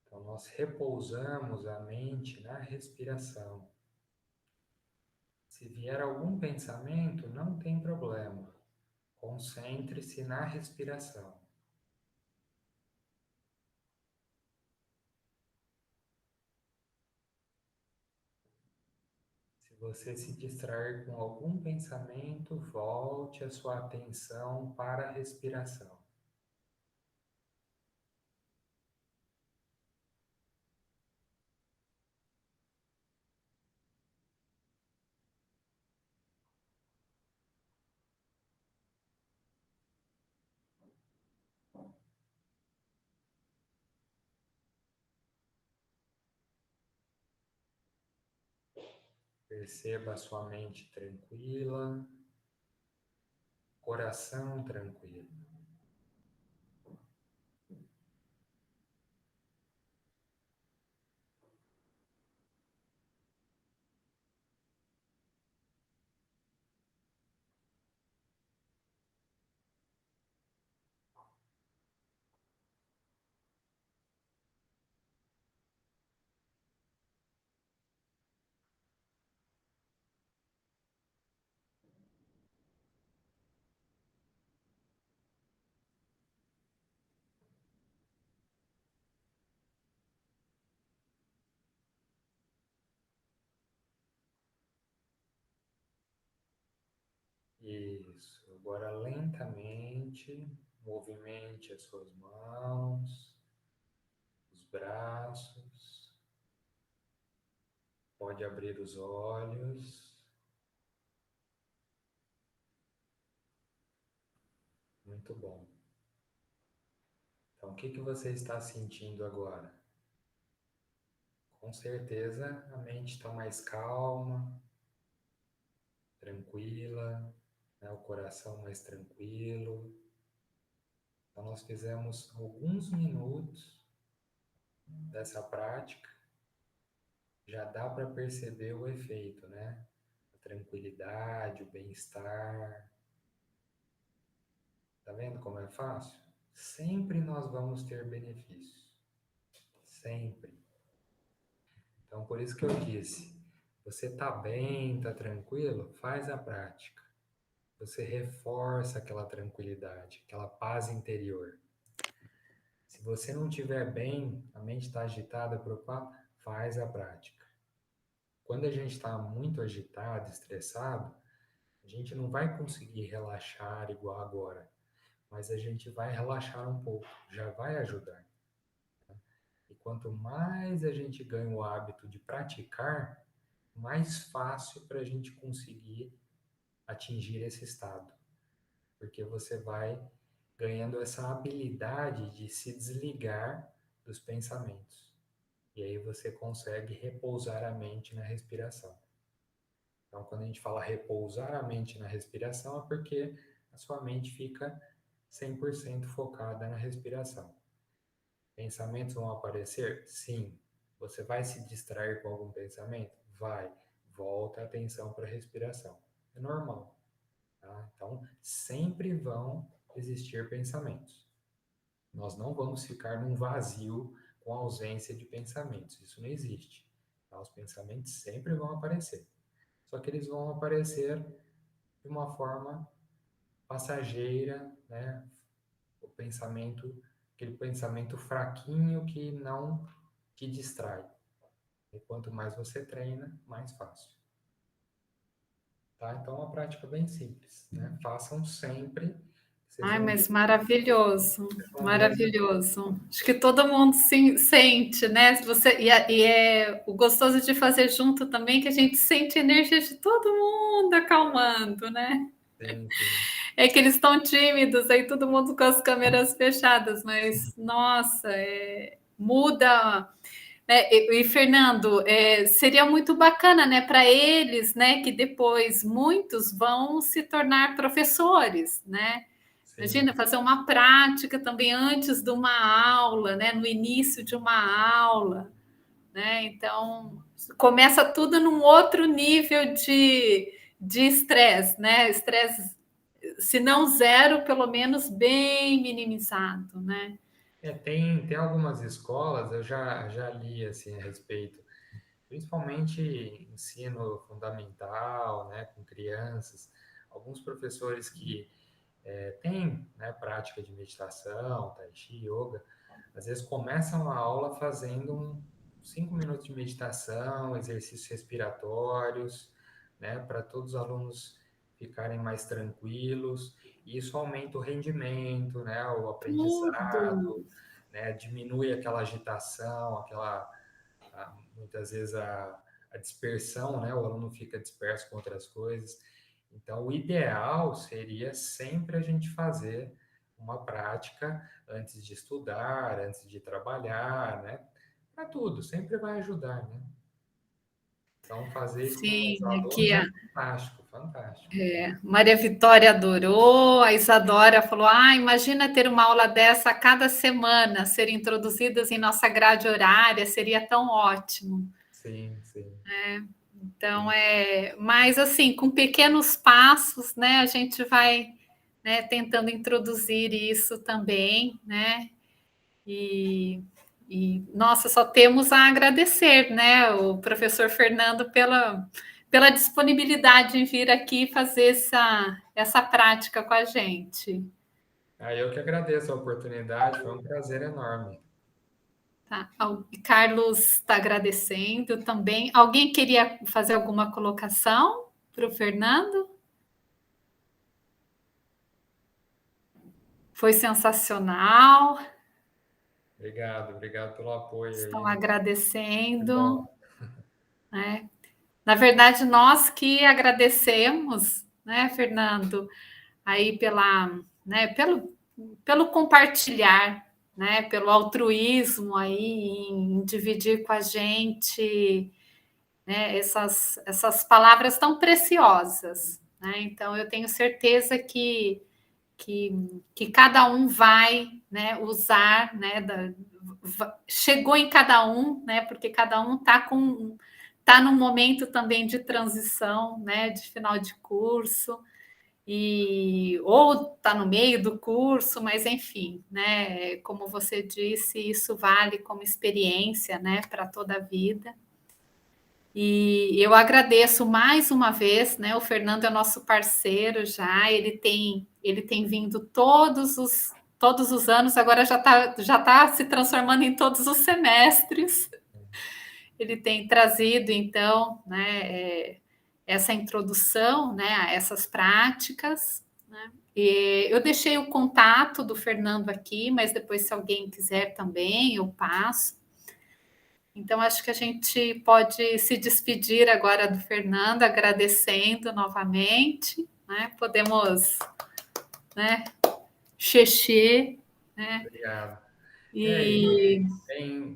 Então, nós repousamos a mente na respiração. Se vier algum pensamento, não tem problema. Concentre-se na respiração. Se você se distrair com algum pensamento, volte a sua atenção para a respiração. Perceba a sua mente tranquila, coração tranquilo. Isso. Agora lentamente movimente as suas mãos, os braços. Pode abrir os olhos. Muito bom. Então, o que que você está sentindo agora? Com certeza a mente está mais calma, tranquila, né? O coração mais tranquilo. Então, nós fizemos alguns minutos dessa prática, já dá para perceber o efeito, né? A tranquilidade, o bem-estar. Tá vendo como é fácil? Sempre nós vamos ter benefícios. Sempre. Então, por isso que eu disse, você tá bem, tá tranquilo? Faz a prática. Você reforça aquela tranquilidade, aquela paz interior. Se você não estiver bem, a mente está agitada, preocupada, faz a prática. Quando a gente está muito agitado, estressado, a gente não vai conseguir relaxar igual agora, mas a gente vai relaxar um pouco, já vai ajudar. E quanto mais a gente ganha o hábito de praticar, mais fácil para a gente conseguir atingir esse estado, porque você vai ganhando essa habilidade de se desligar dos pensamentos. E aí você consegue repousar a mente na respiração. Então, quando a gente fala repousar a mente na respiração, é porque a sua mente fica 100% focada na respiração. Pensamentos vão aparecer? Sim. Você vai se distrair com algum pensamento? Vai. Volta a atenção para a respiração. É normal. Tá? Então, sempre vão existir pensamentos. Nós não vamos ficar num vazio com ausência de pensamentos. Isso não existe. Tá? Os pensamentos sempre vão aparecer. Só que eles vão aparecer de uma forma passageira, né? O pensamento aquele pensamento fraquinho que não te distrai. E quanto mais você treina, mais fácil. Tá? Então, é uma prática bem simples, né? Façam sempre. Vocês Ai, vão mas ver, maravilhoso, vocês vão ver as maravilhoso. Acho que todo mundo sente, né? Se você, e é o gostoso de fazer junto também, que a gente sente a energia de todo mundo acalmando, né? sim, sim. É que eles estão tímidos, aí todo mundo com as câmeras fechadas, mas nossa, muda. Fernando, seria muito bacana, né, para eles, né, que depois muitos vão se tornar professores, né? Sim, Imagina fazer uma prática também antes de uma aula, né, no início de uma aula, né? Então começa tudo num outro nível de estresse, né? Estresse, se não zero, pelo menos bem minimizado, né? tem algumas escolas, eu já li assim, a respeito, principalmente ensino fundamental, né, com crianças, alguns professores que têm, né, prática de meditação, tai chi, yoga, às vezes começam a aula fazendo 5 minutos de meditação, exercícios respiratórios, né, para todos os alunos ficarem mais tranquilos. E isso aumenta o rendimento, né, o aprendizado, Tudo. né, diminui aquela agitação, muitas vezes a dispersão, né, o aluno fica disperso com outras coisas. Então, o ideal seria sempre a gente fazer uma prática antes de estudar, antes de trabalhar, né? Para tudo, sempre vai ajudar, né? Então, fazer isso com os Sim, alunos aqui é a fantástico, fantástico. Maria Vitória adorou, a Isadora falou: ah, imagina ter uma aula dessa a cada semana, ser introduzidas em nossa grade horária, seria tão ótimo. Sim, sim, Então, sim. mas assim, com pequenos passos, né, a gente vai, né, tentando introduzir isso também, né? E, nossa, só temos a agradecer, né, o professor Fernando pela disponibilidade em vir aqui fazer essa prática com a gente. Aí eu que agradeço a oportunidade, foi um prazer enorme. Tá? O Carlos está agradecendo também. Alguém queria fazer alguma colocação para o Fernando? Foi sensacional. Obrigado, obrigado pelo apoio Estão aí. Que bom. agradecendo, né? Na verdade, nós que agradecemos, né, Fernando, aí né, pelo compartilhar, né, pelo altruísmo aí em dividir com a gente, né, essas palavras tão preciosas, né? Então, eu tenho certeza que cada um vai, né, usar, né, chegou em cada um, né, porque cada um está num momento também de transição, né, de final de curso, ou está no meio do curso, mas enfim, né, como você disse, isso vale como experiência, né, para toda a vida. E eu agradeço mais uma vez, né? O Fernando é nosso parceiro já, ele tem vindo todos os anos, agora já tá se transformando em todos os semestres. Ele tem trazido, então, né, essa introdução, né, a essas práticas, né? E eu deixei o contato do Fernando aqui, mas depois, se alguém quiser também, eu passo. Então, acho que a gente pode se despedir agora do Fernando, agradecendo novamente, né? Podemos, né, xexê, né? Obrigado. E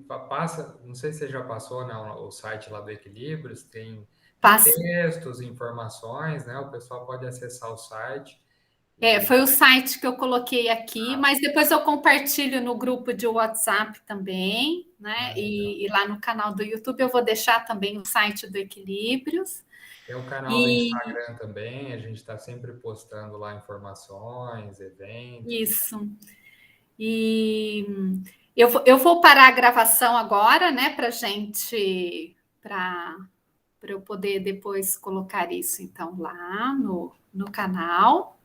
Passa, não sei se você já passou, né, o site lá do Equilíbrios, tem passe. textos, informações, né? O pessoal pode acessar o site e Foi o site que eu coloquei aqui, mas depois eu compartilho no grupo de WhatsApp também, né? legal. E lá no canal do YouTube eu vou deixar também o site do Equilíbrios. Tem o canal do E Instagram também, a gente está sempre postando lá informações, eventos. isso. E eu vou parar a gravação agora, né, para eu poder depois colocar isso então lá no canal.